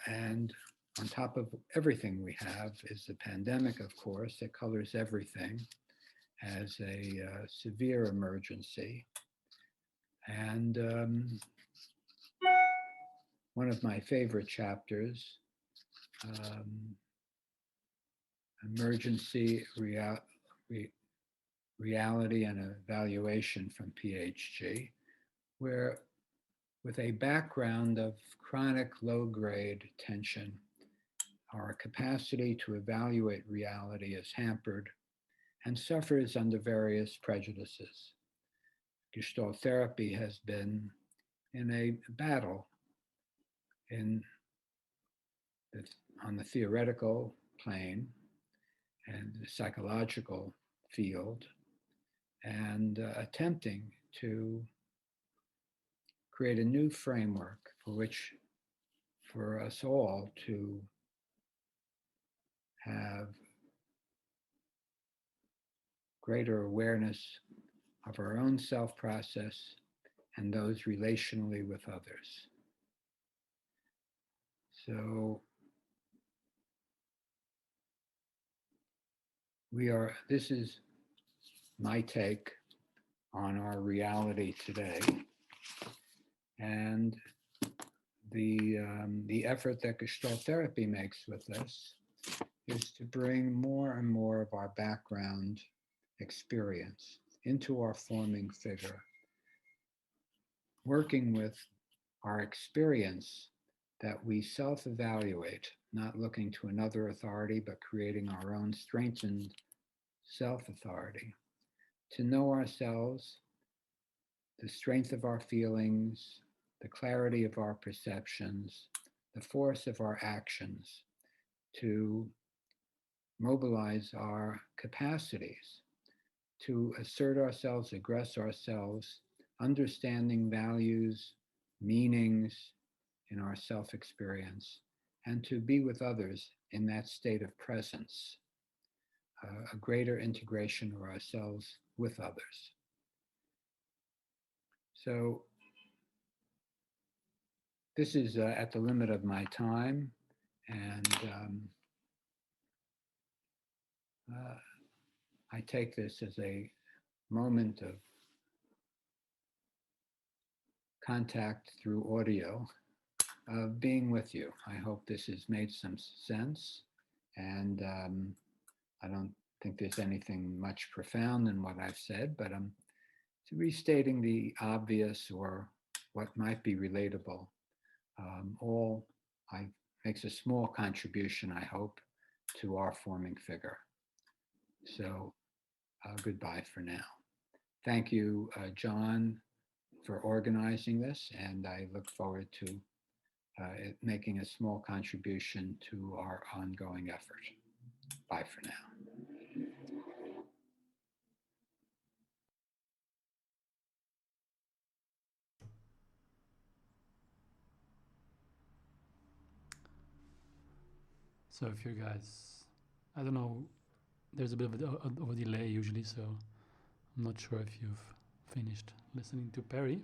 And on top of everything we have is the pandemic, of course, that colors everything as a severe emergency. And one of my favorite chapters, Emergency Reality and Evaluation from PhD, where with a background of chronic low-grade tension, our capacity to evaluate reality is hampered and suffers under various prejudices. Gestalt therapy has been in a battle on the theoretical plane and the psychological field, and attempting to create a new framework for us all to have greater awareness of our own self process and those relationally with others. So this is my take on our reality today. And the effort that Gestalt therapy makes with us is to bring more and more of our background experience into our forming figure, working with our experience that we self-evaluate, not looking to another authority, but creating our own strengthened self-authority, to know ourselves, the strength of our feelings, the clarity of our perceptions, the force of our actions, to mobilize our capacities, to assert ourselves, aggress ourselves, understanding values, meanings in our self-experience, and to be with others in that state of presence, a greater integration of ourselves with others. So this is at the limit of my time, and I take this as a moment of contact through audio of being with you. I hope this has made some sense, and I don't think there's anything much profound in what I've said, but I'm restating the obvious or what might be relatable. All makes a small contribution, I hope, to our forming figure. So goodbye for now. Thank you, John, for organizing this, and I look forward to it making a small contribution to our ongoing effort. Bye for now. So if you guys, I don't know, there's a bit of a delay usually, so I'm not sure if you've finished listening to Perry.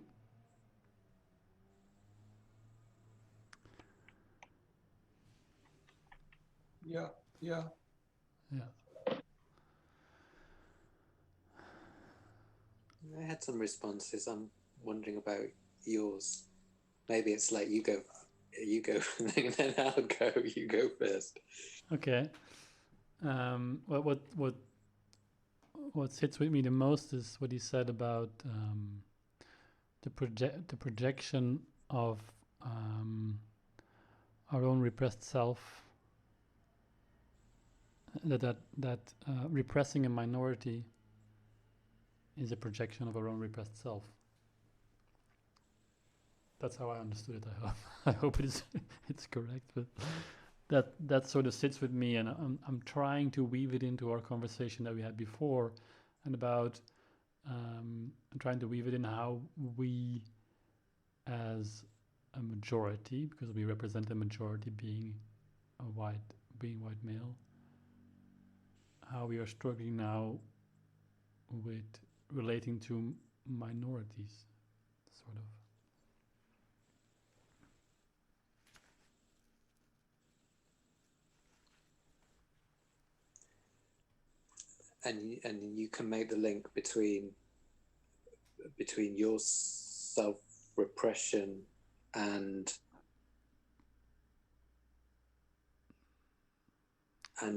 Yeah. Yeah. I had some responses. I'm wondering about yours. Maybe it's like you go, and then I'll go. You go first. Okay. What sits with me the most is what he said about the projection of our own repressed self. That repressing a minority is a projection of our own repressed self. That's how I understood it. I hope I hope it's correct, but that sort of sits with me, and I'm trying to weave it into our conversation that we had before, and about I'm trying to weave it in how we, as a majority, because we represent a majority, being white male, how we are struggling now with relating to minorities, sort of. And you can make the link between your self-repression and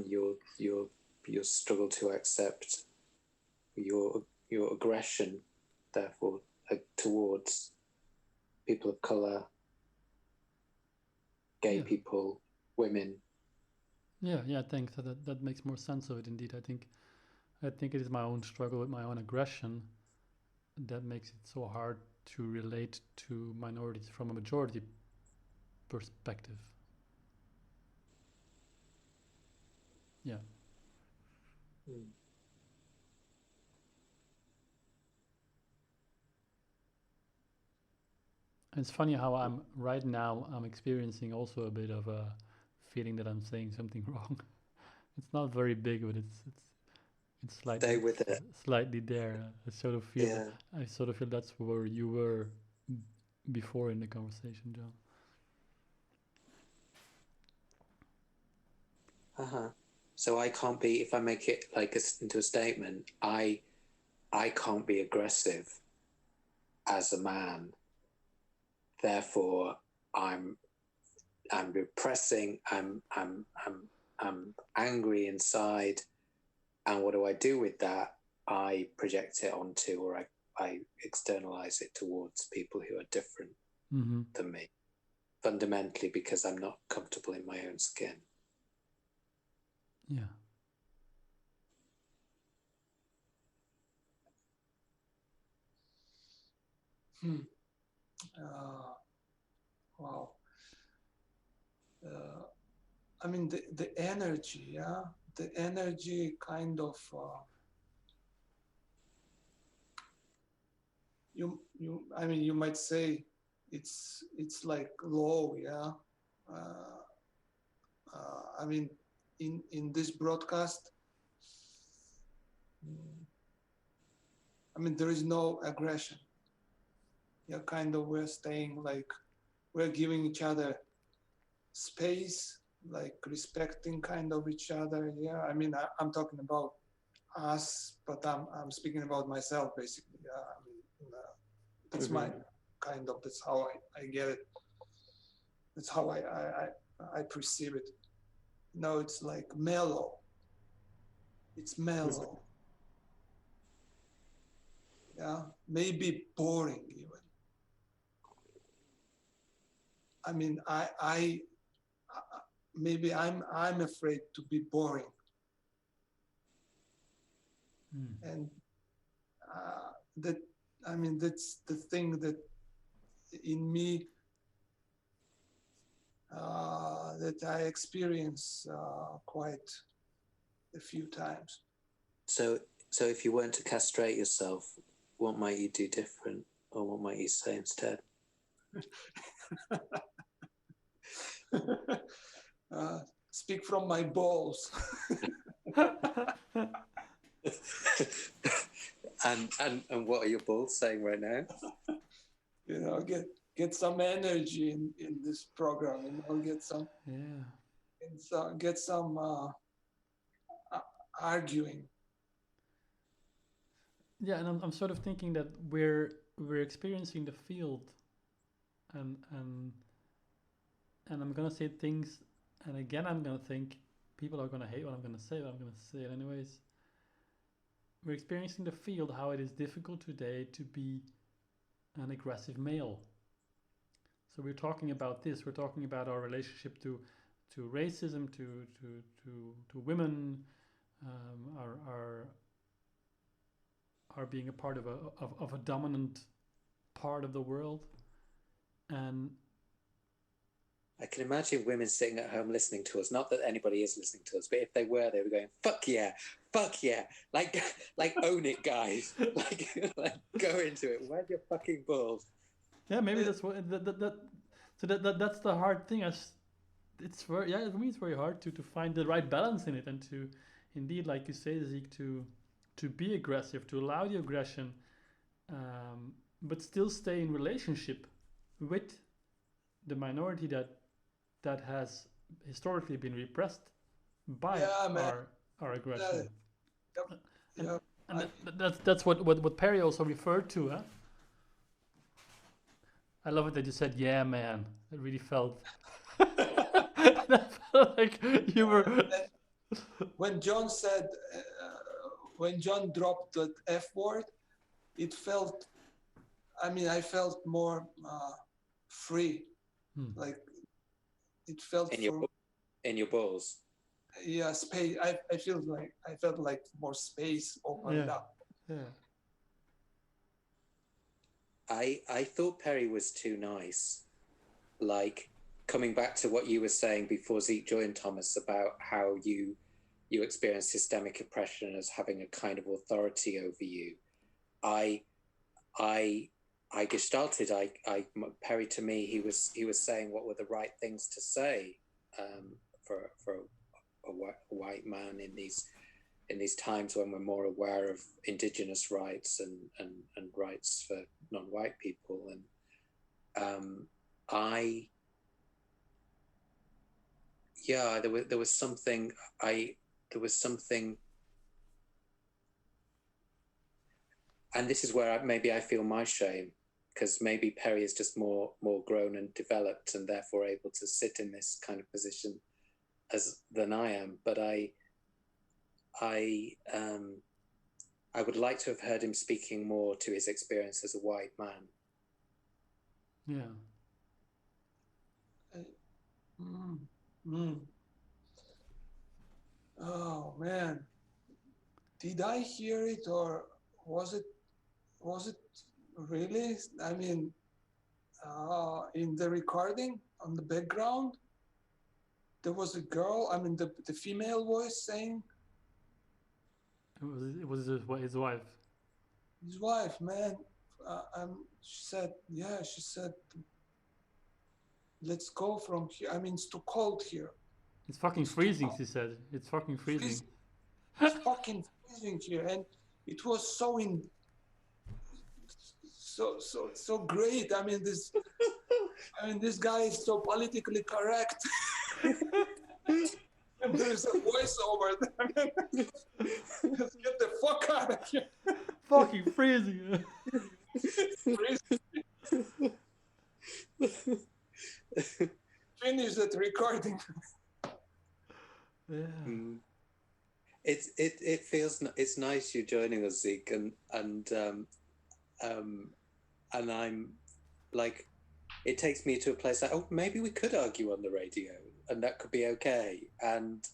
your struggle to accept your aggression, therefore, towards people of color, gay people, women. Yeah. Thanks. That makes more sense of it. Indeed, I think it is my own struggle with my own aggression that makes it so hard to relate to minorities from a majority perspective. Yeah. Mm. It's funny how I'm right now. I'm experiencing also a bit of a feeling that I'm saying something wrong. It's not very big, but it's Stay slightly with it. slightly there. I sort of feel that Yeah. I sort of feel that's where you were before in the conversation, John. Uh-huh. So I can't be, if I make it like into a statement, I can't be aggressive as a man. Therefore, I'm repressing. I'm angry inside. And what do I do with that? I project it onto, or I externalize it towards people who are different than me, fundamentally because I'm not comfortable in my own skin. Yeah. Wow. I mean, the energy, yeah, the energy kind of I mean, you might say it's like low, yeah. I mean, in this broadcast, I mean, there is no aggression. Yeah, kind of we're staying like we're giving each other space, like respecting kind of each other. Yeah, I mean, I'm talking about us, but I'm speaking about myself basically. Yeah, I mean, that's my kind of, that's how I get it. That's how I perceive it. No, it's like mellow. It's mellow. Yeah, maybe boring even. I mean, I maybe I'm afraid to be boring, and that, I mean, that's the thing that in me that I experience quite a few times. So if you weren't to castrate yourself, what might you do different, or what might you say instead? Speak from my balls. and what are your balls saying right now? You know, get some energy in this program. You know, get some arguing. Yeah, and I'm sort of thinking that we're experiencing the field, and and and I'm gonna say things, and again I'm gonna think people are gonna hate what I'm gonna say, but I'm gonna say it anyways. We're experiencing the field how it is difficult today to be an aggressive male. So we're talking about this. We're talking about our relationship to racism, to women, our being a part of a dominant part of the world, and I can imagine women sitting at home listening to us. Not that anybody is listening to us, but if they were going, "Fuck yeah, like own it, guys, like go into it. Where's your fucking balls?" yeah, maybe that's what so that's the hard thing. As it's very, yeah, for me it's very hard to find the right balance in it, and to indeed, like you say, Zeke, to be aggressive, to allow the aggression, but still stay in relationship with the minority that has historically been repressed by our aggression. Yeah. And that's what Perry also referred to, huh? I love it that you said, "Yeah, man." It really felt. That felt like you were. When John said, when John dropped the F word, it felt. I mean, I felt more free. Like it felt in your balls. Yeah, space. I felt like more space opened up. Yeah. I thought Perry was too nice. Like, coming back to what you were saying before Zeke joined, Thomas, about how you you experience systemic oppression as having a kind of authority over you. I gestalted. Perry, to me, he was saying what were the right things to say for a white man in these times when we're more aware of indigenous rights and rights for non-white people. And there was something and this is where maybe I feel my shame, because maybe Perry is just more grown and developed and therefore able to sit in this kind of position than I am. But I would like to have heard him speaking more to his experience as a white man. Yeah. Oh man, did I hear it, or was it really? I mean, in the recording on the background, there was a girl. I mean, the female voice saying. It was his wife. His wife, man. She said, let's go from here. I mean, it's too cold here. It's fucking freezing, she said. It's fucking freezing. It's fucking freezing here. And it was so great. I mean, this guy is so politically correct. And there's a voiceover. Let's get the fuck out of here. Fucking freezing. Finish that recording. Yeah. It feels, it's nice you joining us, Zeke, and I'm like, it takes me to a place like, oh, maybe we could argue on the radio and that could be okay. And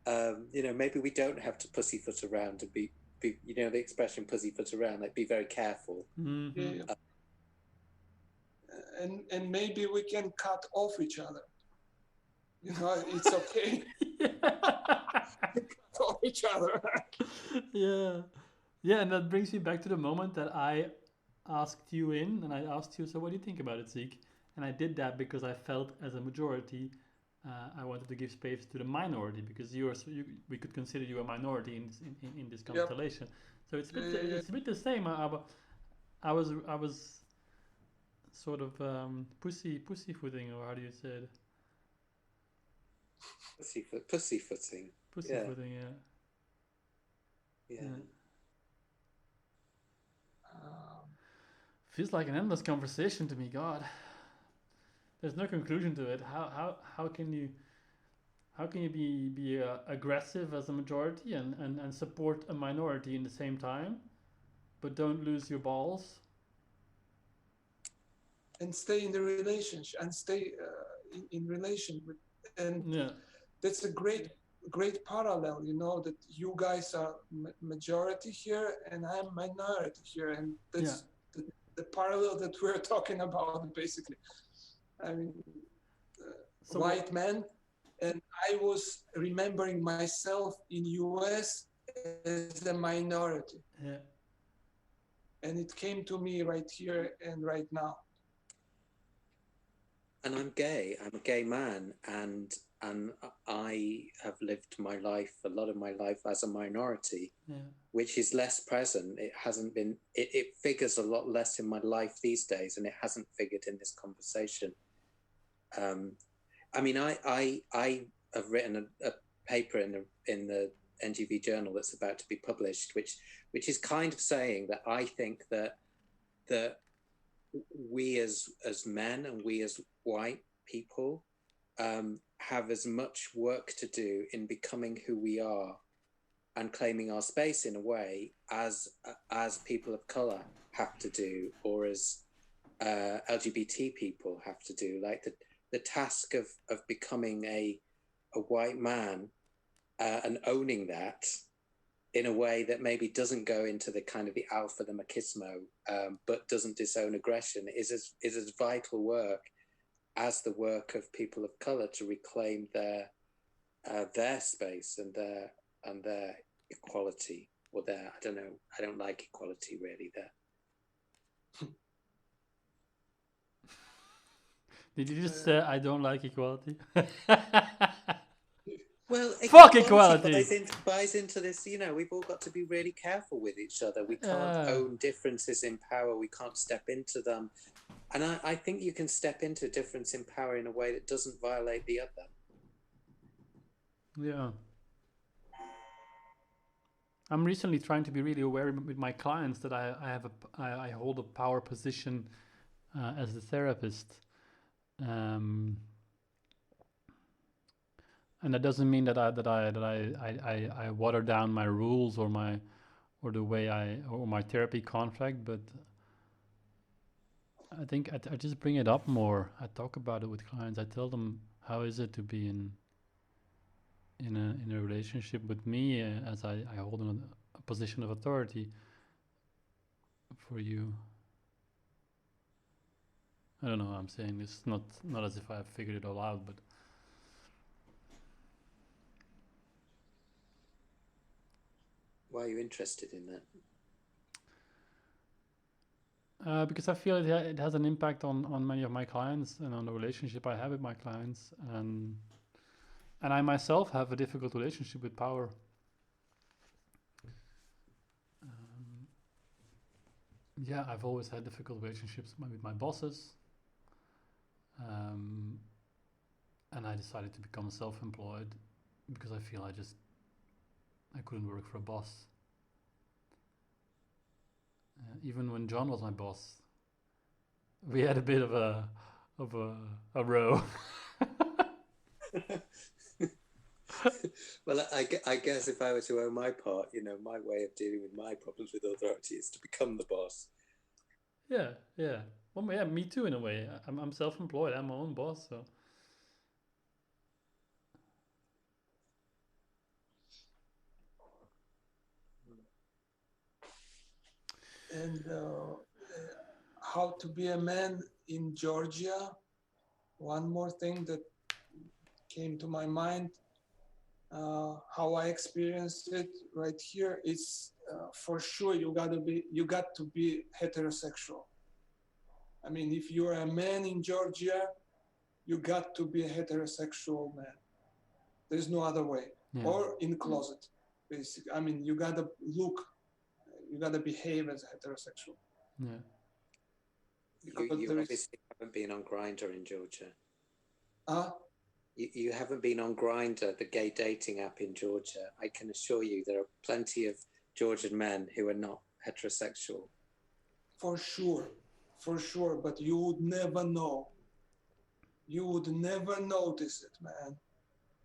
maybe we don't have to pussyfoot around and be the expression pussyfoot around, like, be very careful. Mm-hmm. Yeah. And maybe we can cut off each other. It's okay. Cut off each other. Yeah, and that brings me back to the moment that I asked you in, and I asked you, so what do you think about it, Zeke? And I did that because I felt, as a majority, I wanted to give space to the minority, because we could consider you a minority in this constellation. Yep. So it's a bit the same. I was sort of pussyfooting, or how do you say it? Pussyfooting. Pussyfooting, yeah. Feels like an endless conversation to me. God, there's no conclusion to it. How can you be aggressive as a majority and support a minority in the same time, but don't lose your balls and stay in the relationship and stay in relation with, and that's a great parallel, that you guys are majority here and I'm minority here, and that's the parallel that we're talking about, basically. I mean, so white man, and I was remembering myself in US as a minority. Yeah. And it came to me right here and right now. And I'm gay. I'm a gay man, and I have lived my life, a lot of my life, as a minority, which is less present. It hasn't been. It figures a lot less in my life these days, and it hasn't figured in this conversation. I mean, I have written a paper in the NGV journal that's about to be published, which is kind of saying that I think that we as men and we as white people have as much work to do in becoming who we are and claiming our space in a way as people of color have to do, or as LGBT people have to do. Like the task of becoming a white man and owning that in a way that maybe doesn't go into the kind of the alpha, the machismo, but doesn't disown aggression, is as vital work as the work of people of color to reclaim their space and and their equality, or their, I don't know, I don't like equality really there. Did you just say I don't like equality? Well, Fuck equality! buys into this, you know, we've all got to be really careful with each other. We can't own differences in power. We can't step into them. And I think you can step into a difference in power in a way that doesn't violate the other. Yeah. I'm recently trying to be really aware with my clients that I hold a power position as a therapist. And that doesn't mean that I water down my rules or the way or my therapy contract, but I think I just bring it up more. I talk about it with clients. I tell them how is it to be in a relationship with me as I hold a position of authority for you. I don't know how I'm saying this. Not as if I have figured it all out, but why are you interested in that? Because I feel it has an impact on many of my clients and on the relationship I have with my clients, and I myself have a difficult relationship with power. Yeah, I've always had difficult relationships with my bosses, and I decided to become self-employed because I feel I couldn't work for a boss. Even when John was my boss, we had a bit of a row. Well, I guess if I were to own my part, you know, my way of dealing with my problems with authority is to become the boss. Yeah. Well, yeah, me too in a way. I'm self-employed. I'm my own boss, so. And how to be a man in Georgia. One more thing that came to my mind, how I experienced it right here is for sure you got to be heterosexual. I mean, if you're a man in Georgia, you got to be a heterosexual man. There's no other way. Yeah. Or in closet, basically. I mean, you gotta behave as a heterosexual. Yeah. You obviously haven't been on Grindr in Georgia. You haven't been on Grindr, the gay dating app in Georgia. I can assure you there are plenty of Georgian men who are not heterosexual. For sure. But you would never know. You would never notice it, man.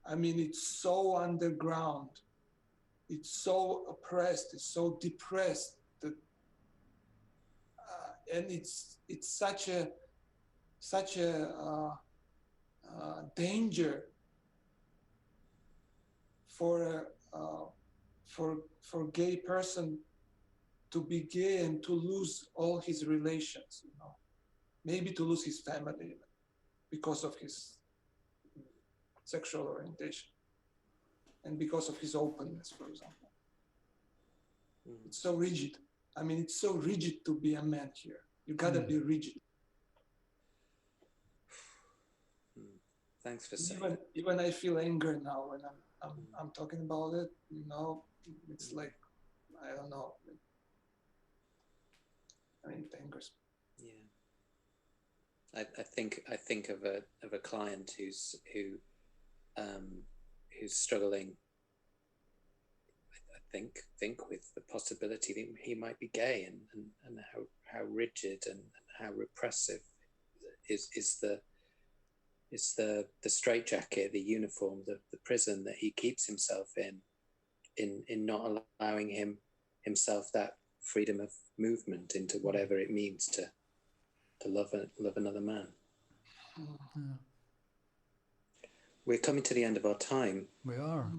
I mean, it's so underground. It's so oppressed. It's so depressed that, and it's such a danger for gay person to be gay and to lose all his relations, you know, maybe to lose his family even because of his sexual orientation and because of his openness, for example. It's so rigid. I mean, it's so rigid to be a man here. You gotta be rigid. Thanks for saying. Even I feel anger now when I'm talking about it. You know, it's like, I don't know. I mean, it angers me. Yeah. I think of a client who's struggling. I think with the possibility that he might be gay, and how rigid and how repressive is the straitjacket, the uniform, the prison that he keeps himself in not allowing himself that freedom of movement into whatever it means to love another man. Yeah. We're coming to the end of our time. We are.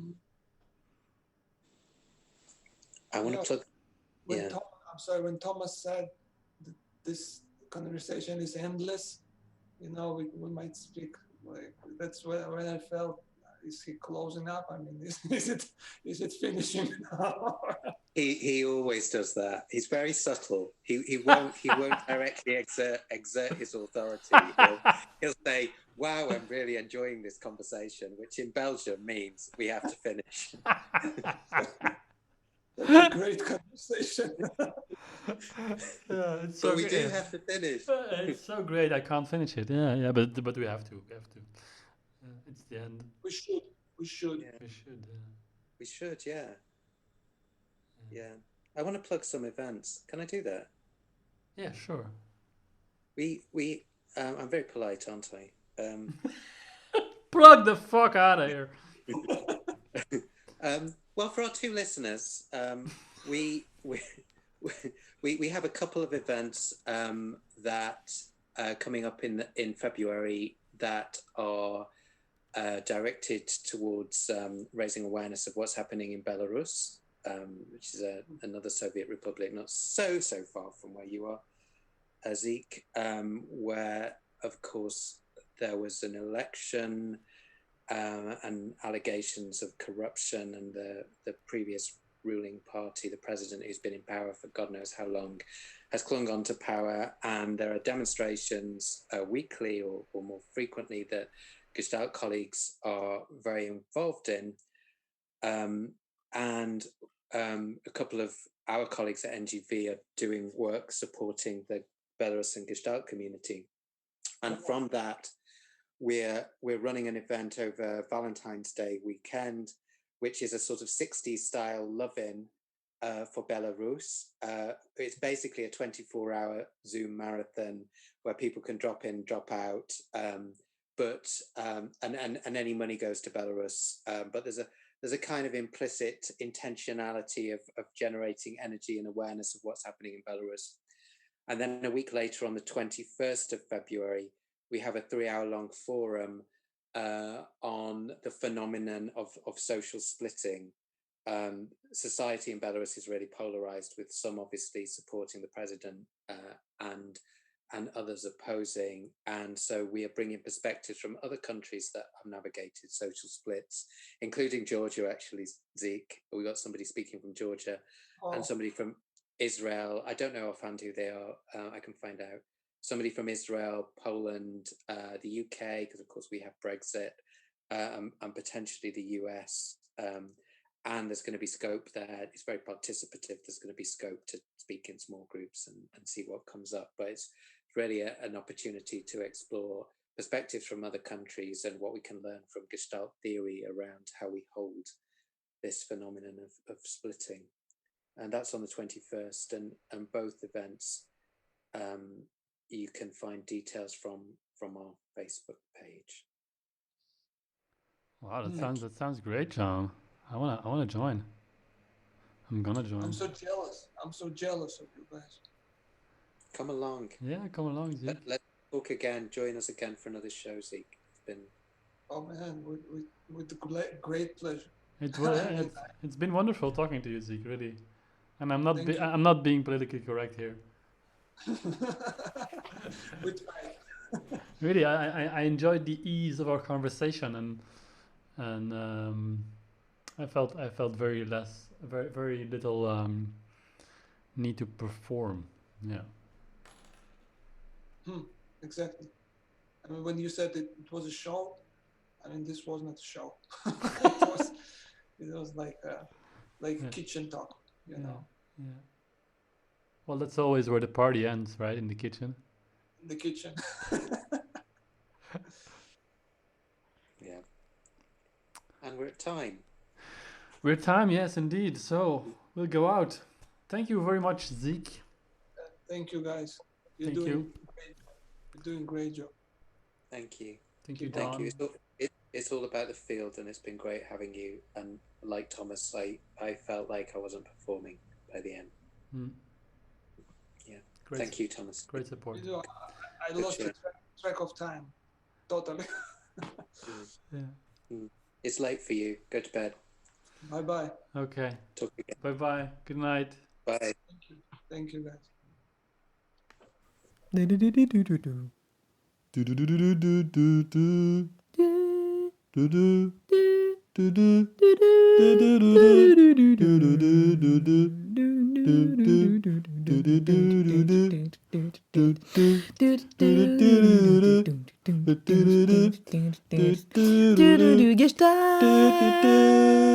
I want to plug. When Thomas said that this conversation is endless, you know, we might speak like that's when I felt is he closing up? I mean, is it finishing now? He always does that. He's very subtle. He won't directly exert his authority. He'll say, "Wow, I'm really enjoying this conversation," which in Belgium means we have to finish. That's a great conversation. Yeah, it's But so we great. do have to finish. It's so great. I can't finish it. Yeah, but we have to. We have to. It's the end. We should. Yeah, We should. we should. Yeah. I want to plug some events. Can I do that? Yeah, sure. I'm very polite, aren't I? Plug the fuck out of here. Well, for our two listeners, we have a couple of events that are coming up in February that are directed towards raising awareness of what's happening in Belarus, which is another Soviet republic, not so far from where you are, Zeke, where, of course, there was an election and allegations of corruption, and the previous ruling party, the president who's been in power for God knows how long, has clung on to power, and there are demonstrations weekly or more frequently that Gestalt colleagues are very involved in, and a couple of our colleagues at NGV are doing work supporting the Belarusian Gestalt community, and from that we're running an event over Valentine's Day weekend, which is a sort of 60s style love-in for Belarus. It's basically a 24-hour Zoom marathon where people can drop in, drop out, but any money goes to Belarus. But there's a kind of implicit intentionality of generating energy and awareness of what's happening in Belarus. And then a week later, on the 21st of February, we have a 3-hour-long forum on the phenomenon of social splitting. Society in Belarus is really polarized, with some obviously supporting the president and others opposing. And so we are bringing perspectives from other countries that have navigated social splits, including Georgia, actually, Zeke. We got somebody speaking from Georgia and somebody from Israel. I don't know offhand who they are. I can find out. Somebody from Israel, Poland, the UK, because of course we have Brexit, and potentially the US. And there's going to be scope there. It's very participative. There's going to be scope to speak in small groups and see what comes up. But it's really an opportunity to explore perspectives from other countries and what we can learn from Gestalt theory around how we hold this phenomenon of splitting. And that's on the 21st. And both events, you can find details from our Facebook page. Wow, that sounds great, John. I wanna join. I'm gonna join. I'm so jealous of you guys. Come along. Yeah, come along, Zeke. Let's talk again. Join us again for another show, Zeke. It's been. Oh man, with great pleasure. It's been wonderful talking to you, Zeke. Really, and I'm not being politically correct here. Really, I enjoyed the ease of our conversation, and I felt very little need to perform. Yeah. Exactly. I mean, when you said it was a show, I mean, this was not a show. it was like kitchen talk, you know. Yeah. Well, that's always where the party ends, right? In the kitchen. In the kitchen. Yeah. And we're at time. We're at time, yes, indeed. So we'll go out. Thank you very much, Zeke. Thank you, guys. You're doing great job. Thank you. Thank you, Don. Thank you. It's all about the field, and it's been great having you. And like Thomas, I felt like I wasn't performing by the end. Yeah. Thank you, Thomas. Great support. You know, I lost the track of time. Totally. Yeah. It's late for you. Go to bed. Bye-bye. Okay. Talk again. Bye-bye. Good night. Bye. Thank you, guys. Do do do do do do do. Do do do do do do do. Gestalt.